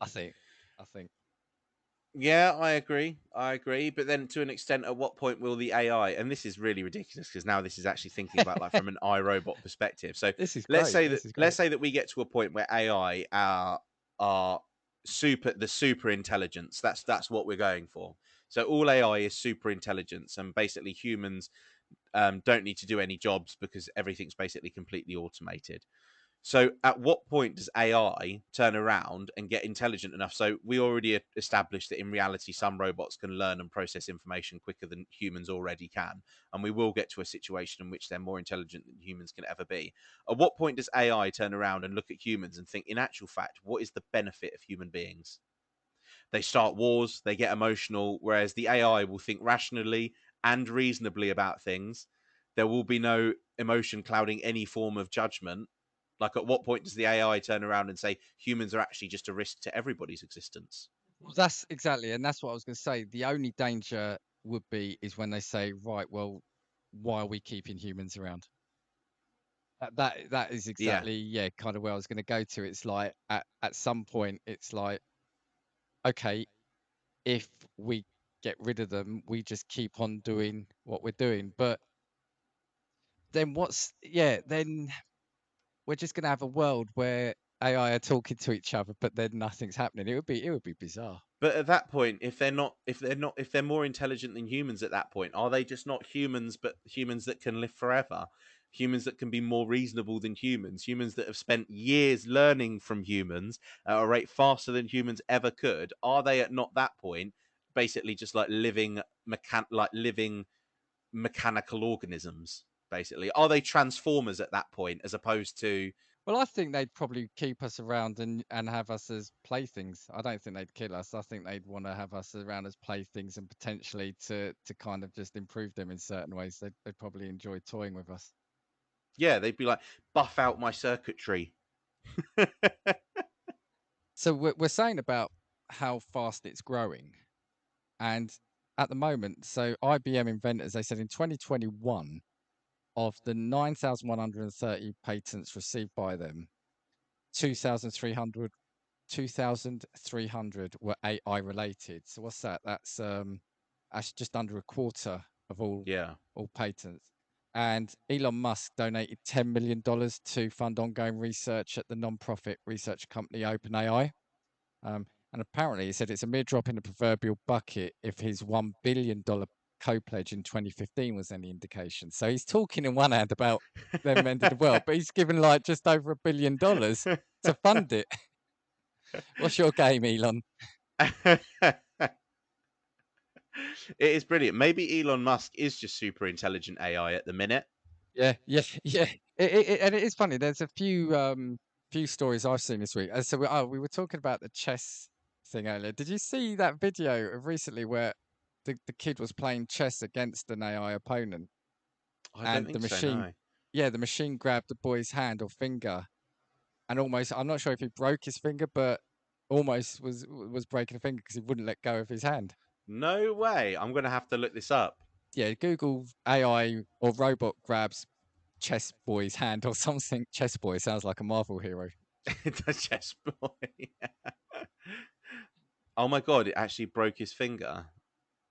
I think. I think. Yeah, I agree. I agree. But then to an extent, at what point will the AI, and this is really ridiculous because now this is actually thinking about like from an iRobot perspective. So This is let's great. say that This is let's great. say that we get to a point where AI are the super intelligence. That's what we're going for. So all AI is super intelligence, and basically humans don't need to do any jobs because everything's basically completely automated. So at what point does AI turn around and get intelligent enough? So we already established that in reality, some robots can learn and process information quicker than humans already can. And we will get to a situation in which they're more intelligent than humans can ever be. At what point does AI turn around and look at humans and think, in actual fact, what is the benefit of human beings? They start wars, they get emotional, whereas the AI will think rationally and reasonably about things. There will be no emotion clouding any form of judgment. Like, at what point does the AI turn around and say humans are actually just a risk to everybody's existence? Well, that's exactly, and that's what I was going to say. The only danger would be is when they say, right, well, why are we keeping humans around? That is Yeah. exactly, yeah, kind of where I was going to go to. It's like at some point, it's like, okay, if we get rid of them, we just keep on doing what we're doing. But then then we're just going to have a world where AI are talking to each other, but then nothing's happening. It would be bizarre. But at that point, if they're more intelligent than humans at that point, are they just not humans, but humans that can live forever? Humans that can be more reasonable than humans that have spent years learning from humans at a rate faster than humans ever could. Are they at not that point basically just like living mechanical organisms? Basically, are they transformers at that point as opposed to? Well, I think they'd probably keep us around and have us as playthings. I don't think they'd kill us. I think they'd want to have us around as playthings and potentially to kind of just improve them in certain ways. They'd probably enjoy toying with us. Yeah, they'd be like, buff out my circuitry. So we're saying about how fast it's growing, and at the moment, so IBM inventors, they said in 2021, of the 9,130 patents received by them, 2,300 2,300 were AI related. So what's that? That's just under a quarter of Yeah. all patents. And Elon Musk donated $10 million to fund ongoing research at the non-profit research company OpenAI. And apparently, he said it's a mere drop in the proverbial bucket if his $1 billion co-pledge in 2015 was any indication. So he's talking in one hand about them ending the world, but he's given like just over $1 billion to fund it. What's your game, Elon? It is brilliant. Maybe Elon Musk is just super intelligent AI at the minute. Yeah, yeah, yeah. And it is funny. There's a few stories I've seen this week. So we were talking about the chess thing earlier. Did you see that video of recently where the kid was playing chess against an AI opponent, I don't and the think so, machine, no. yeah, the machine grabbed the boy's hand or finger, and almost, I'm not sure if he broke his finger, but almost was breaking a finger because he wouldn't let go of his hand. No way. I'm going to have to look this up. Yeah, Google AI or robot grabs chess boy's hand or something. Chess boy sounds like a Marvel hero. The chess boy. Oh my god, it actually broke his finger.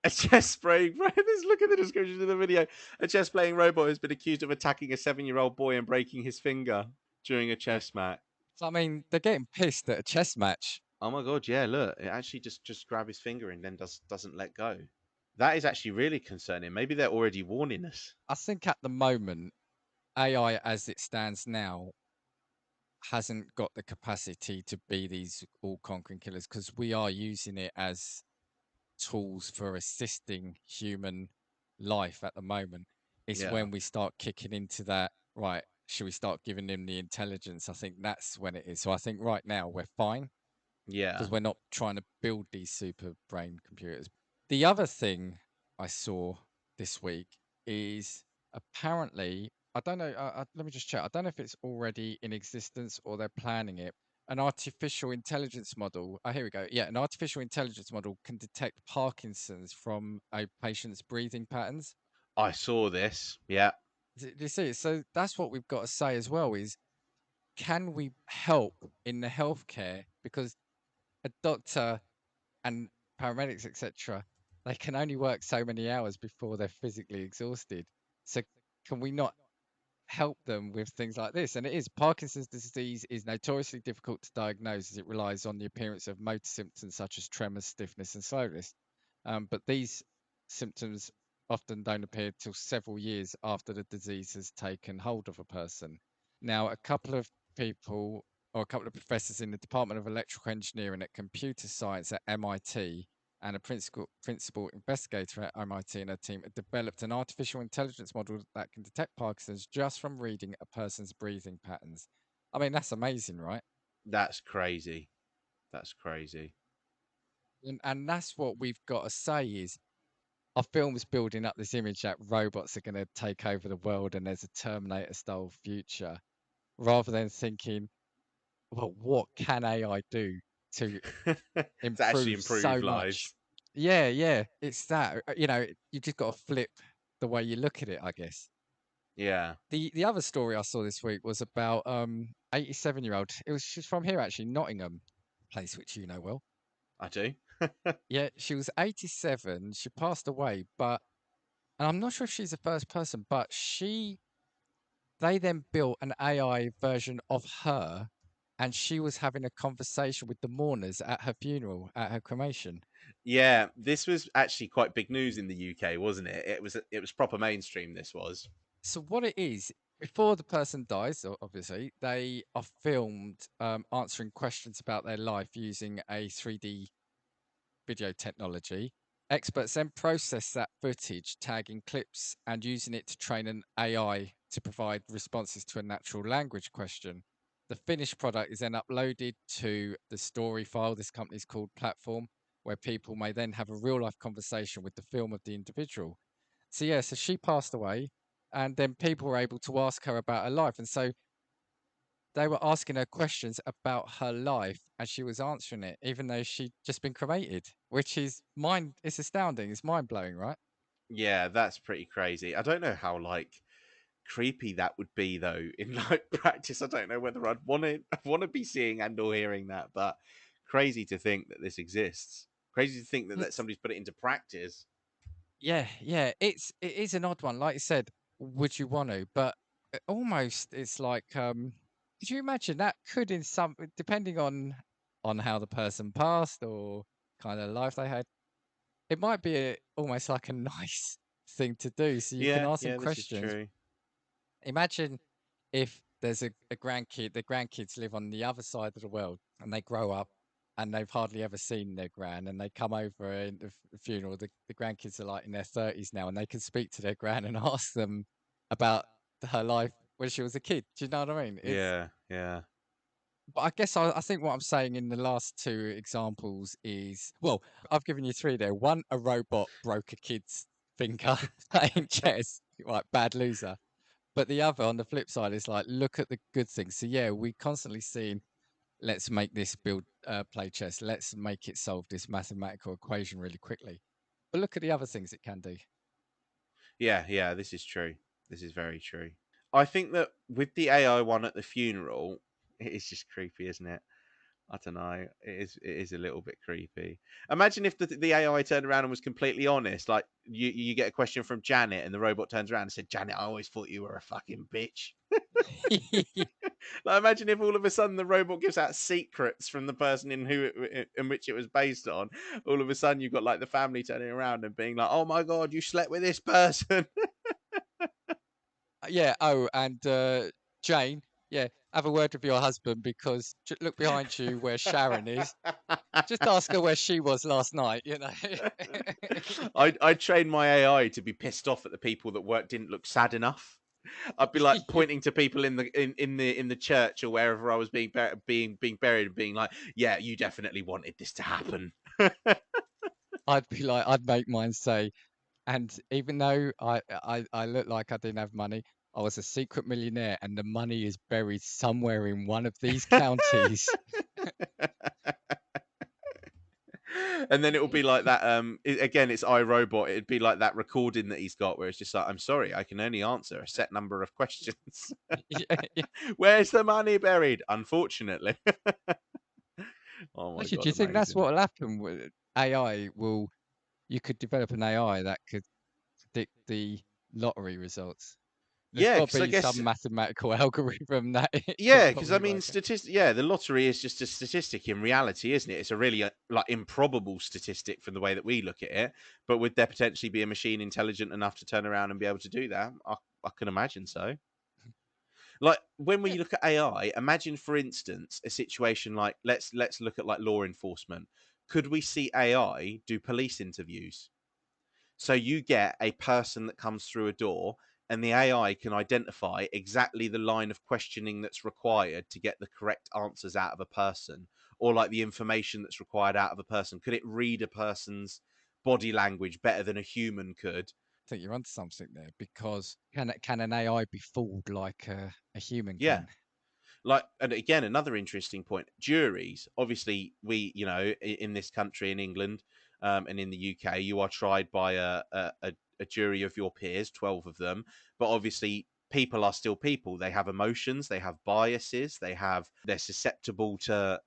A chess playing. Look at the description of the video. A chess playing robot has been accused of attacking a 7-year-old boy and breaking his finger during a Yeah. chess match. So I mean, they're getting pissed at a chess match. Oh my god, yeah, look. It actually just grab his finger and then doesn't let go. That is actually really concerning. Maybe they're already warning us. I think at the moment, AI as it stands now hasn't got the capacity to be these all-conquering killers because we are using it as tools for assisting human life at the moment. It's Yeah. when we start kicking into that, right, should we start giving them the intelligence? I think that's when it is. So I think right now we're fine Yeah. because we're not trying to build these super brain computers. The other thing I saw this week is apparently, I don't know, let me just check. I don't know if it's already in existence or they're planning it. An artificial intelligence model. Oh, here we go. Yeah, an artificial intelligence model can detect Parkinson's from a patient's breathing patterns. I saw this. Yeah. Do you see? So that's what we've got to say as well is, can we help in the healthcare? Because a doctor and paramedics, etc., they can only work so many hours before they're physically exhausted. So can we not help them with things like this. And it is Parkinson's disease is notoriously difficult to diagnose as it relies on the appearance of motor symptoms such as tremors, stiffness, and slowness. But these symptoms often don't appear till several years after the disease has taken hold of a person. Now, a couple of people or a couple of professors in the Department of Electrical Engineering at Computer Science at MIT and a principal investigator at MIT and her team have developed an artificial intelligence model that can detect Parkinson's just from reading a person's breathing patterns. I mean, that's amazing, right? That's crazy. That's crazy. And that's what we've got to say is our film's building up this image that robots are going to take over the world and there's a Terminator style future, rather than thinking, well, what can AI do to To actually improve improve so much? lives. Yeah, it's that. You just got to flip the way you look at it, I guess. Yeah, The other story I saw this week was about 87-year-old. She's from here actually, Nottingham, place which you know well. I do. Yeah, she was 87. She passed away, but and I'm not sure if she's the first person, but they then built an AI version of her, and she was having a conversation with the mourners at her funeral, at her cremation. Yeah, this was actually quite big news in the UK, wasn't it? It was proper mainstream. This was. So what it is, before the person dies, obviously, they are filmed answering questions about their life using a 3D video technology. Experts then process that footage, tagging clips and using it to train an AI to provide responses to a natural language question. The finished product is then uploaded to the story file, this company's called Platform, where people may then have a real life conversation with the film of the individual. So, yeah, so she passed away, and then people were able to ask her about her life. And so they were asking her questions about her life as she was answering it, even though she'd just been cremated, which is it's astounding. It's mind blowing, right? Yeah, that's pretty crazy. I don't know how creepy that would be though in practice. I don't know whether I'd want to be seeing and or hearing that, but crazy to think that this exists. Crazy to think that It's, somebody's put it into practice. yeah. It is an odd one. Like you said, would you want to? But almost it's like, could you imagine that could in some, depending on how the person passed or kind of life they had, it might be almost like a nice thing to do. So you can Yeah, ask them yeah, this is questions. true. Imagine if there's a grandkid, the grandkids live on the other side of the world and they grow up and they've hardly ever seen their gran and they come over in the funeral. The grandkids are like in their 30s now and they can speak to their gran and ask them about her life when she was a kid. Do you know what I mean? Yeah, yeah. But I guess I think what I'm saying in the last two examples is, well, I've given you three there. One, a robot broke a kid's finger playing chess, like bad loser. But the other, on the flip side, is like, look at the good things. So yeah, we constantly seeing, let's make this play chess. Let's make it solve this mathematical equation really quickly. But look at the other things it can do. Yeah, yeah, this is true. This is very true. I think that with the AI one at the funeral, it is just creepy, isn't it? I don't know. It is a little bit creepy. Imagine if the AI turned around and was completely honest. Like you get a question from Janet, and the robot turns around and said, "Janet, I always thought you were a fucking bitch." Like imagine if all of a sudden the robot gives out secrets from the person in which it was based on. All of a sudden you've got like the family turning around and being like, "Oh my god, you slept with this person." Yeah. Oh, and Jane, yeah, have a word with your husband because look behind you where Sharon is. Just ask her where she was last night. You know. I trained my AI to be pissed off at the people that work didn't look sad enough. I'd be like pointing to people in the church or wherever I was being buried and being like, "Yeah, you definitely wanted this to happen." I'd be like, I'd make mine say, and even though I look like I didn't have money, I was a secret millionaire, and the money is buried somewhere in one of these counties. And then it will be like that. Again, it's iRobot. It'd be like that recording that he's got, where it's just like, "I'm sorry, I can only answer a set number of questions. Yeah, yeah. Where's the money buried? Unfortunately." Oh my Actually, do god, you think that's amazing! what will happen with AI? You could develop an AI that could predict the lottery results? There's Yeah, got because to I be guess some mathematical algorithm that it yeah, because I probably mean, work out. yeah, the lottery is just a statistic in reality, isn't it? It's a really like improbable statistic from the way that we look at it. But would there potentially be a machine intelligent enough to turn around and be able to do that? I can imagine so. Like when Yeah, we look at AI, imagine for instance a situation like let's look at like law enforcement. Could we see AI do police interviews? So you get a person that comes through a door, and the AI can identify exactly the line of questioning that's required to get the correct answers out of a person, or like the information that's required out of a person. Could it read a person's body language better than a human could? I think you're onto something there because can an AI be fooled like a human Yeah. can? Like, and again, another interesting point, juries. Obviously, we, in this country, in England, and in the UK, you are tried by a jury of your peers, 12 of them. But obviously, people are still people. They have emotions, they have biases, they're susceptible to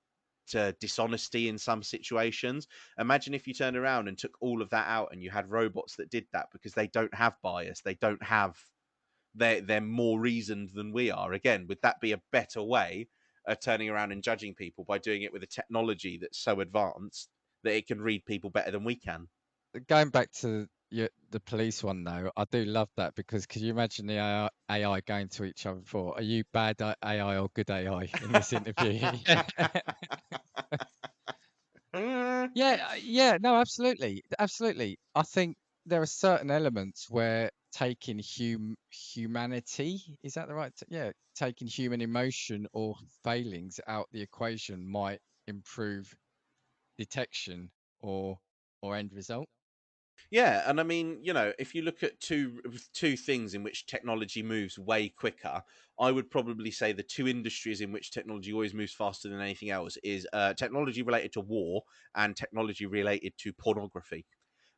dishonesty in some situations. Imagine if you turned around and took all of that out and you had robots that did that, because they don't have bias, they don't have, they're more reasoned than we are. Again, would that be a better way of turning around and judging people, by doing it with a technology that's so advanced that it can read people better than we can? Going back to the police one though, I do love that because could you imagine the AI going to each other for, are you bad AI or good AI in this interview? Yeah, yeah, no, absolutely, absolutely. I think there are certain elements where taking humanity, is that the right? Yeah, taking human emotion or failings out the equation might improve detection or end result. Yeah, and I mean, if you look at two things in which technology moves way quicker, I would probably say the two industries in which technology always moves faster than anything else is technology related to war and technology related to pornography.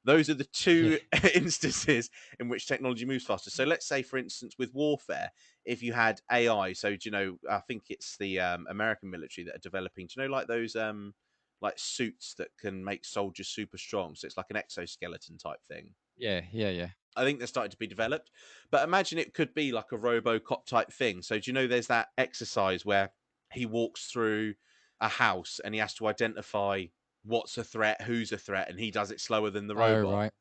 Those are the Yeah, two instances in which technology moves faster. So let's say, for instance, with warfare, if you had AI, so do you know, I think it's the American military that are developing, do you know, like those like suits that can make soldiers super strong. So it's like an exoskeleton type thing. yeah, yeah, yeah. I think they're starting to be developed. But imagine it could be like a RoboCop type thing. So do you know there's that exercise where he walks through a house and he has to identify what's a threat, who's a threat, and he does it slower than the Oh, robot right.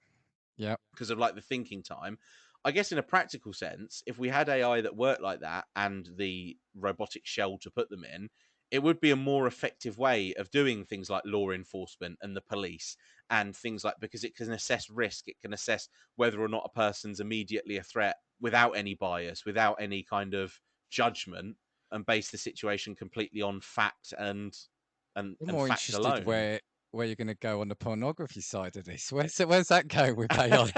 Yeah. because of like the thinking time. I guess in a practical sense, if we had AI that worked like that and the robotic shell to put them in, it would be a more effective way of doing things like law enforcement and the police and things like, because it can assess risk, it can assess whether or not a person's immediately a threat without any bias, without any kind of judgment, and base the situation completely on fact I'm and more fact interested alone. where you're going to go on the pornography side of this. Where's that going with AI?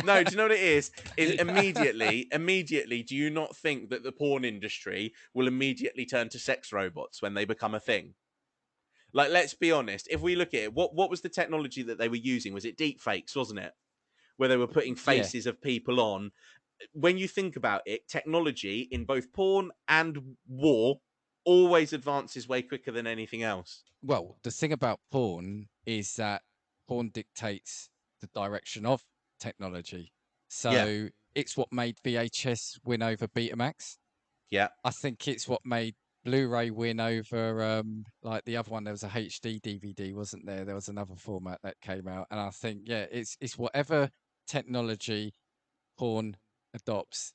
No, do you know what it is? Is Yeah. immediately, do you not think that the porn industry will immediately turn to sex robots when they become a thing? Like, let's be honest. If we look at it, what was the technology that they were using? Was it deep fakes, wasn't it? Where they were putting Yeah. faces of people on. When you think about it, technology in both porn and war always advances way quicker than anything else. Well, the thing about porn is that porn dictates the direction of technology. Yeah, So it's what made VHS win over Betamax. yeah. I think it's what made Blu-ray win over like the other one. There was a HD DVD, wasn't there? There was another format that came out, and I think yeah, it's whatever technology porn adopts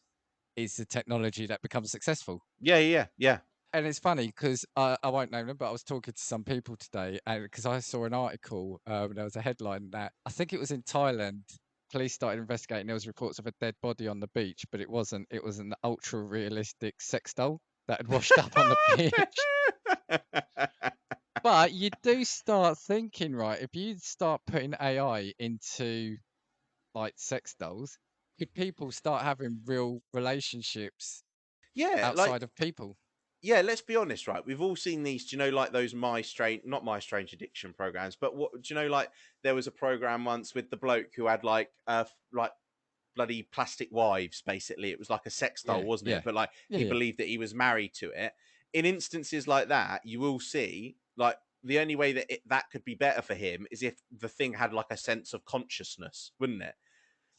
is the technology that becomes successful. Yeah, yeah, yeah. And it's funny because I won't name them, but I was talking to some people today, and because I saw an article, there was a headline that I think it was in Thailand. Police started investigating. There was reports of a dead body on the beach, but it wasn't. It was an ultra realistic sex doll that had washed up on the beach. But you do start thinking, right? If you start putting AI into like sex dolls, could people start having real relationships Yeah, like, outside of people? yeah, let's be honest, right? We've all seen these. Do you know, like those not my strange addiction programs, but what do you know? Like, there was a program once with the bloke who had like bloody plastic wives. Basically, it was like a sex doll, Yeah, wasn't it? yeah, But like yeah, he yeah. believed that he was married to it. In instances like that, you will see like the only way that that could be better for him is if the thing had like a sense of consciousness, wouldn't it?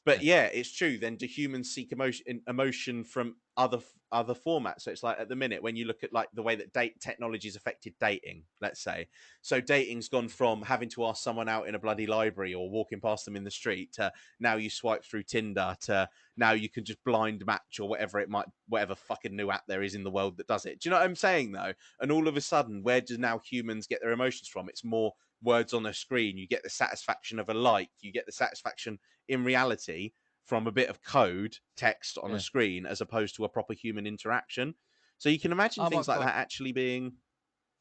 But yeah, it's true. Then do humans seek emotion from other formats? So it's like at the minute when you look at like the way that date technology has affected dating, let's say. So dating's gone from having to ask someone out in a bloody library or walking past them in the street to now you swipe through Tinder to now you can just blind match or whatever fucking new app there is in the world that does it. Do you know what I'm saying though? And all of a sudden, where do now humans get their emotions from? It's more words on a screen. You get the satisfaction of a like. You get the satisfaction in reality from a bit of code text on a screen as opposed to a proper human interaction. So you can imagine things like that actually being.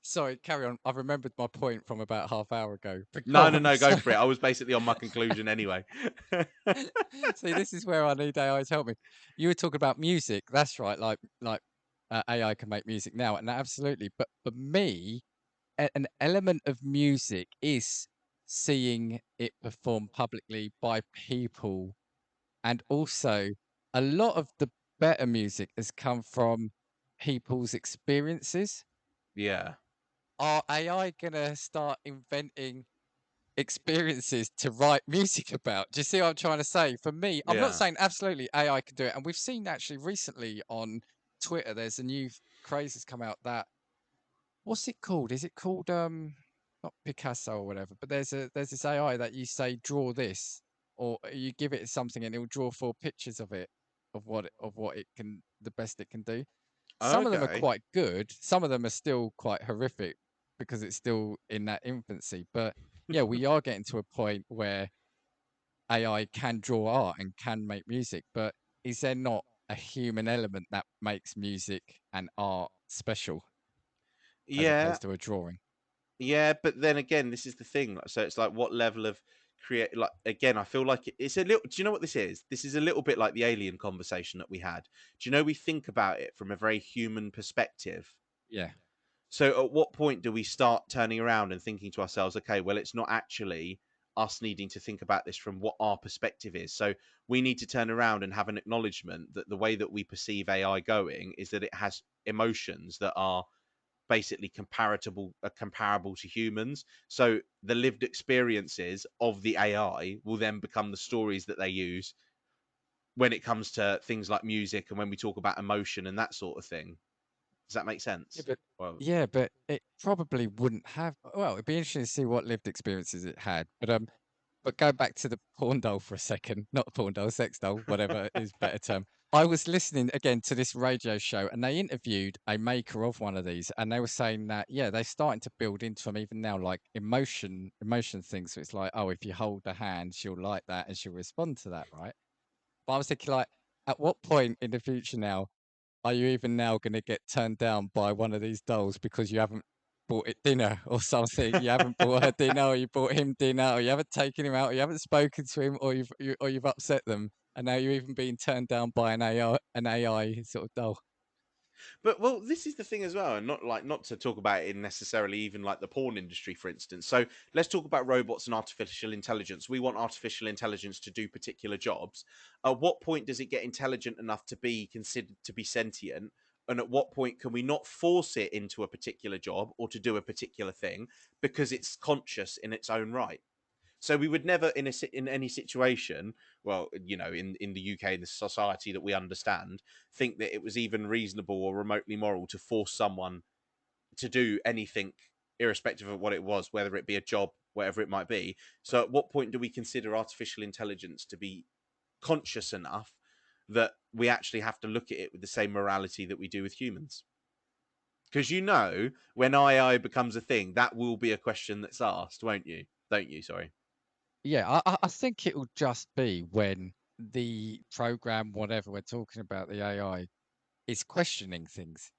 Sorry, carry on. I've remembered my point from about half hour ago. No, go for it. I was basically on my conclusion anyway. See, this is where I need AI's help me. You were talking about music. That's right. Like AI can make music now, and absolutely. But for me, an element of music is seeing it performed publicly by people, and also a lot of the better music has come from people's experiences. Yeah. Are AI gonna start inventing experiences to write music about? Do you see what I'm trying to say? For me, I'm not Yeah. saying absolutely AI can do it, and we've seen actually recently on Twitter, there's a new craze has come out that what's it called? Is it called not Picasso or whatever? But there's this AI that you say draw this, or you give it something and it'll draw 4 pictures of it, of what it can, the best it can do. Some of them are Okay. quite good. Some of them are still quite horrific because it's still in that infancy. But yeah, we are getting to a point where AI can draw art and can make music. But is there not a human element that makes music and art special as Yeah. opposed to a drawing? Yeah, but then again, this is the thing. So it's like, what level of create? Like again, I feel like it's a little. Do you know what this is? This is a little bit like the alien conversation that we had. Do you know we think about it from a very human perspective? Yeah. So at what point do we start turning around and thinking to ourselves, okay, well, it's not actually us needing to think about this from what our perspective is. So we need to turn around and have an acknowledgement that the way that we perceive AI going is that it has emotions that are basically comparable to humans. So the lived experiences of the AI will then become the stories that they use when it comes to things like music and when we talk about emotion and that sort of thing. Does that make Yeah, sense? but Well, yeah, but it probably wouldn't have. Well, it'd be interesting to see what lived experiences it had. But go back to the porn doll for a second, not porn doll, sex doll, whatever is better term. I was listening again to this radio show, and they interviewed a maker of one of these, and they were saying that yeah, they're starting to build into them even now, like emotion things. So it's like, oh, if you hold the hand, she'll like that and she'll respond to that, right? But I was thinking, like, at what point in the future now are you even now going to get turned down by one of these dolls because you haven't bought it dinner or something? You haven't bought her dinner, or you bought him dinner, or you haven't taken him out, or you haven't spoken to him, or you've upset them, and now you're even being turned down by an AI sort of doll. but well, this is the thing as well, and not to talk about it in necessarily even like the porn industry, for instance. So let's talk about robots and artificial intelligence. We want artificial intelligence to do particular jobs. At what point does it get intelligent enough to be considered to be sentient? And at what point can we not force it into a particular job or to do a particular thing because it's conscious in its own right? So we would never, in any situation, well, in the UK, in the society that we understand, think that it was even reasonable or remotely moral to force someone to do anything, irrespective of what it was, whether it be a job, whatever it might be. So at what point do we consider artificial intelligence to be conscious enough that we actually have to look at it with the same morality that we do with humans? Because when AI becomes a thing, that will be a question that's asked, won't you? Don't you? Sorry. Yeah, I think it will just be when the program, whatever we're talking about, the AI, is questioning things.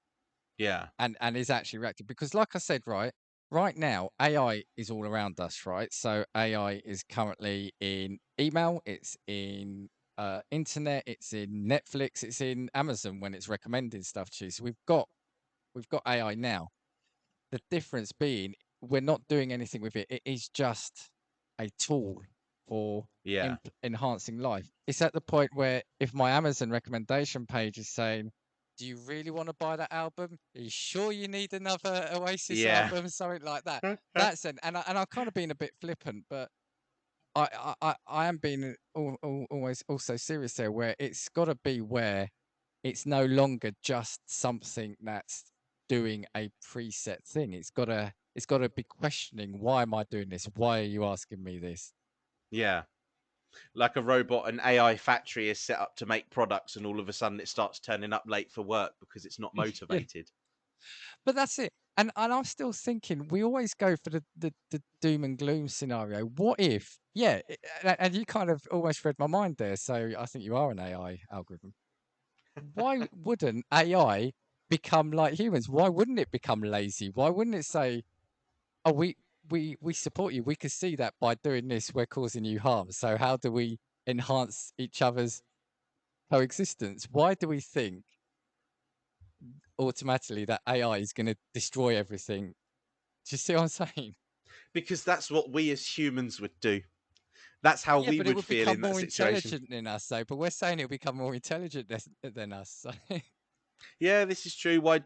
Yeah. And is actually reactive, because like I said, right now AI is all around us, right? So AI is currently in email, it's in internet, it's in Netflix, it's in Amazon when it's recommending stuff to you. So we've got AI now. The difference being we're not doing anything with it. It is just a tool for Yeah. enhancing life. It's at the point where if my Amazon recommendation page is saying, "Do you really want to buy that album? Are you sure you need another Oasis Yeah. album?" Something like that. That's and I'm kind of being a bit flippant, but I am being always also serious there, where it's got to be where it's no longer just something that's doing a preset thing. It's got to be questioning, why am I doing this? Why are you asking me this? Yeah. Like a robot, an AI factory is set up to make products, and all of a sudden it starts turning up late for work because it's not Yeah, motivated. but that's it. And I'm still thinking, we always go for the doom and gloom scenario. What if, yeah, and you kind of almost read my mind there. So I think you are an AI algorithm. Why wouldn't AI become like humans? Why wouldn't it become lazy? Why wouldn't it say, "Oh, we support you. We can see that by doing this, we're causing you harm. So how do we enhance each other's coexistence?" Why do we think automatically that AI is going to destroy everything? Do you see what I'm saying? Because that's what we as humans would do. That's how Yeah, we but it would would feel become in that more situation. intelligent than us, though. But we're saying it'll become more intelligent than us. So Yeah, this is true. Why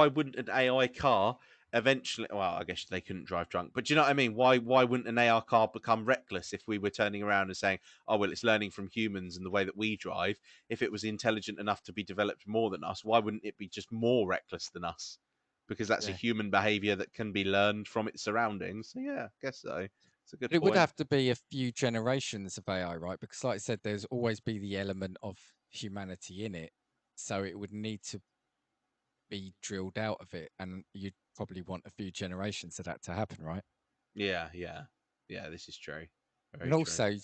wouldn't an AI car eventually? Well, I guess they couldn't drive drunk, but do you know what I mean? Why wouldn't an AI car become reckless if we were turning around and saying, "Oh well, it's learning from humans and the way that we drive." If it was intelligent enough to be developed more than us, why wouldn't it be just more reckless than us? Because that's a yeah, human behavior that can be learned from its surroundings. So yeah, I guess so. It's a good but it would point. have to be a few generations of AI, right? Because, like I said, there's always be the element of humanity in it, so it would need to be drilled out of it, and you'd probably want a few generations of that to happen, right? Yeah. This is true. And Very true. also,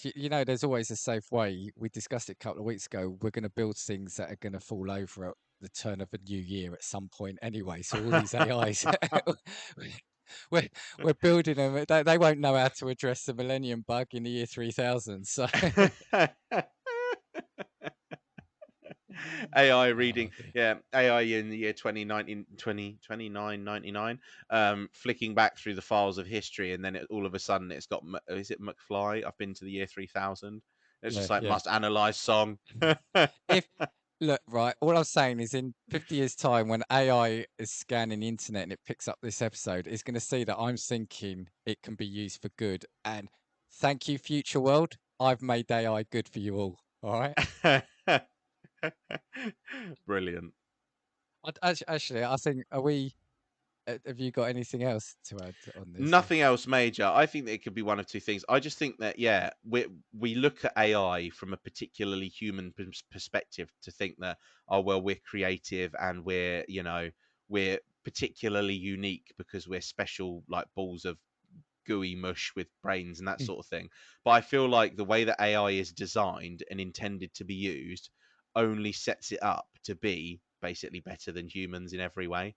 there's always a safe way. We discussed it a couple of weeks ago. We're going to build things that are going to fall over at the turn of a new year at some point anyway. So all these AIs, we're we're building them. They won't know how to address the Millennium Bug in the year 3000. So, AI oh reading, dear. yeah, AI in the year 2019, 2999, flicking back through the files of history, and then all of a sudden it's got, is it McFly? I've been to the year 3000. It's Yeah, just like, yeah. must analyze song. If look, right, all I'm saying is, in 50 years' time, when AI is scanning the internet and it picks up this episode, it's going to see that I'm thinking it can be used for good. And thank you, future world. I've made AI good for you all. All right. Brilliant. Actually, I think, are we? Have you got anything else to add on this? Or? Nothing else major. I think that it could be one of two things. I just think that, yeah, we look at AI from a particularly human perspective to think that, oh well, we're creative and we're particularly unique because we're special, like balls of gooey mush with brains and that Mm. sort of thing. But I feel like the way that AI is designed and intended to be used only sets it up to be basically better than humans in every way.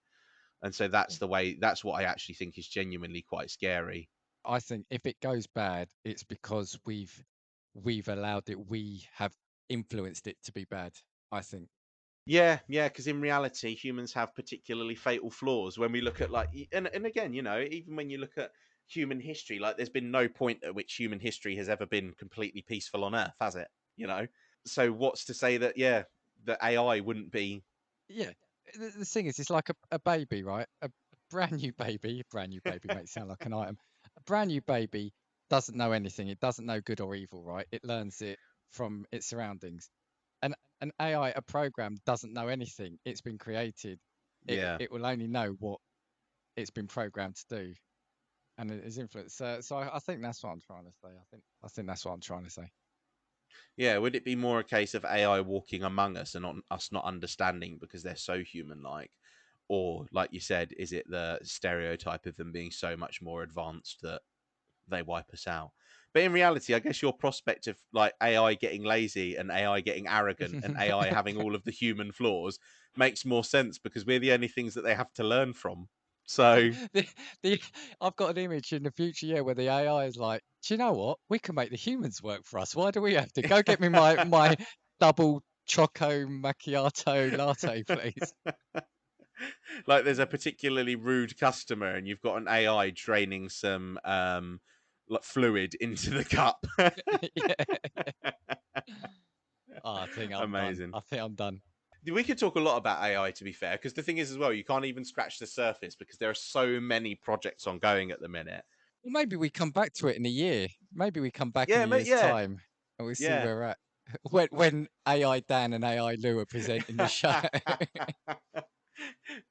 And so that's what I actually think is genuinely quite scary. I think if it goes bad, it's because we've allowed it. We have influenced it to be bad. I think. Yeah, because in reality, humans have particularly fatal flaws. When we look at and again, even when you look at human history, like there's been no point at which human history has ever been completely peaceful on Earth, has it? You know. So what's to say that that AI wouldn't be? Yeah, the thing is, it's like a baby, right? A brand new baby, a brand new baby makes it sound like an item. A brand new baby doesn't know anything. It doesn't know good or evil, right? It learns it from its surroundings. And an AI, a program, doesn't know anything. It's been created. It Yeah, it will only know what it's been programmed to do, and it is influenced. So I think that's what I'm trying to say. I think that's what I'm trying to say. yeah. Would it be more a case of AI walking among us and us not understanding because they're so human-like? Or, like you said, is it the stereotype of them being so much more advanced that they wipe us out? But in reality, I guess your prospect of like AI getting lazy and AI getting arrogant and AI having all of the human flaws makes more sense because we're the only things that they have to learn from. So the, the I've got an image in the future, yeah, where the AI is like, do you know what? We can make the humans work for us. Why do we have to? Go get me my double choco macchiato latte, please. like there's a particularly rude customer and you've got an AI draining some like fluid into the cup. Yeah. Oh, I think I'm done. Amazing. I think I'm done. We could talk a lot about AI, to be fair, because the thing is as well, you can't even scratch the surface because there are so many projects ongoing at the minute. Well, maybe we come back to it in a year. Maybe we come back in Yeah, a mate. year's Yeah, time and we see yeah. where we're at. When AI Dan and AI Lou are presenting the show.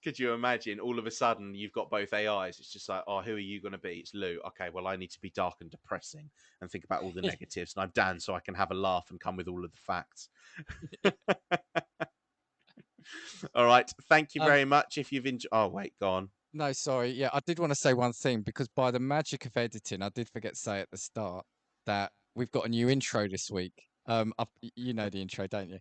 Could you imagine all of a sudden you've got both AIs? It's just like, oh, who are you going to be? It's Lou. Okay, well, I need to be dark and depressing and think about all the negatives. And I'm Dan, so I can have a laugh and come with all of the facts. All right. Thank you Um, very much. If you've enjoyed. Oh, wait, go on. No, sorry. Yeah, I did want to say one thing because by the magic of editing, I did forget to say at the start that we've got a new intro this week. You know the intro, don't you?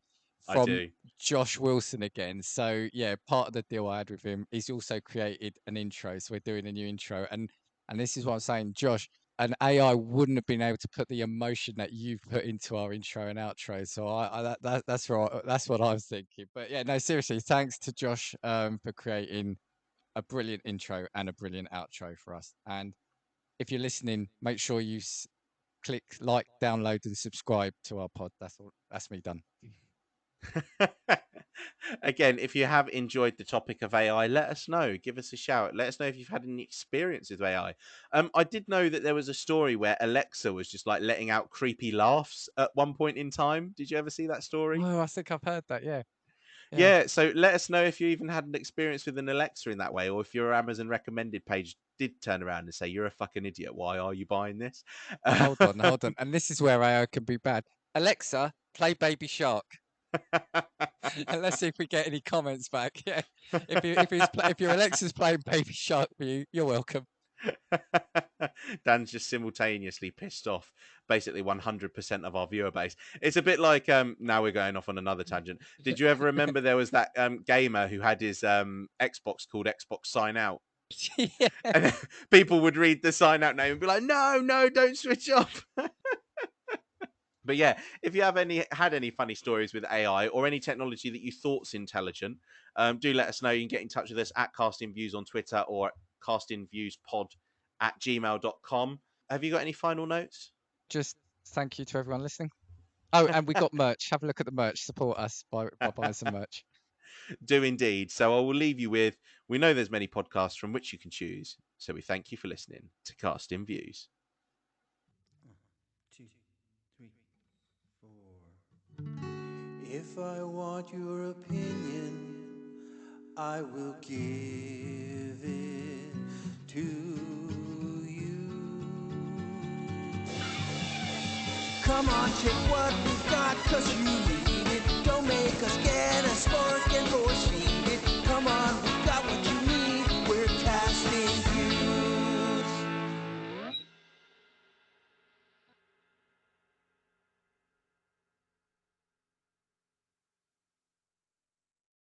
I From do. Josh Wilson again. So yeah, part of the deal I had with him, he's also created an intro. So we're doing a new intro, and this is what I'm saying, Josh. An AI wouldn't have been able to put the emotion that you've put into our intro and outro. So that's right. That's what I was thinking. But yeah, no, seriously, thanks to Josh for creating a brilliant intro and a brilliant outro for us. And if you're listening, make sure you click like, download, and subscribe to our pod. That's all. That's me done. Again, if you have enjoyed the topic of AI, let us know. Give us a shout. Let us know if you've had any experience with AI. I did know that there was a story where Alexa was just like letting out creepy laughs at one point in time. Did you ever see that story? Oh, I think I've heard that. Yeah. Yeah, so let us know if you even had an experience with an Alexa in that way, or if your Amazon recommended page did turn around and say, "You're a fucking idiot. Why are you buying this?" Hold on, hold on. And this is where AI can be bad. Alexa, play Baby Shark. And let's see if we get any comments back. Yeah. If your Alexa's playing Baby Shark for you, you're welcome. Dan's just simultaneously pissed off basically 100% of our viewer base. It's a bit like now we're going off on another tangent. Did you ever remember there was that gamer who had his Xbox called Xbox Sign Out? Yeah. And people would read the sign out name and be like, no, don't switch off. But yeah, if you have had any funny stories with AI or any technology that you thought's intelligent, do let us know. You can get in touch with us at Casting Views on Twitter or castingviewspod@gmail.com. Have you got any final notes? Just thank you to everyone listening. Oh, and we got merch. Have a look at the merch. Support us by buying some merch. Do indeed. So I will leave you with, we know there's many podcasts from which you can choose. So we thank you for listening to Casting Views. 2, 3, 4. If I want your opinion, I will give it to you. Come on, check what we've got, 'cause you need it. Don't make us get a spoiler.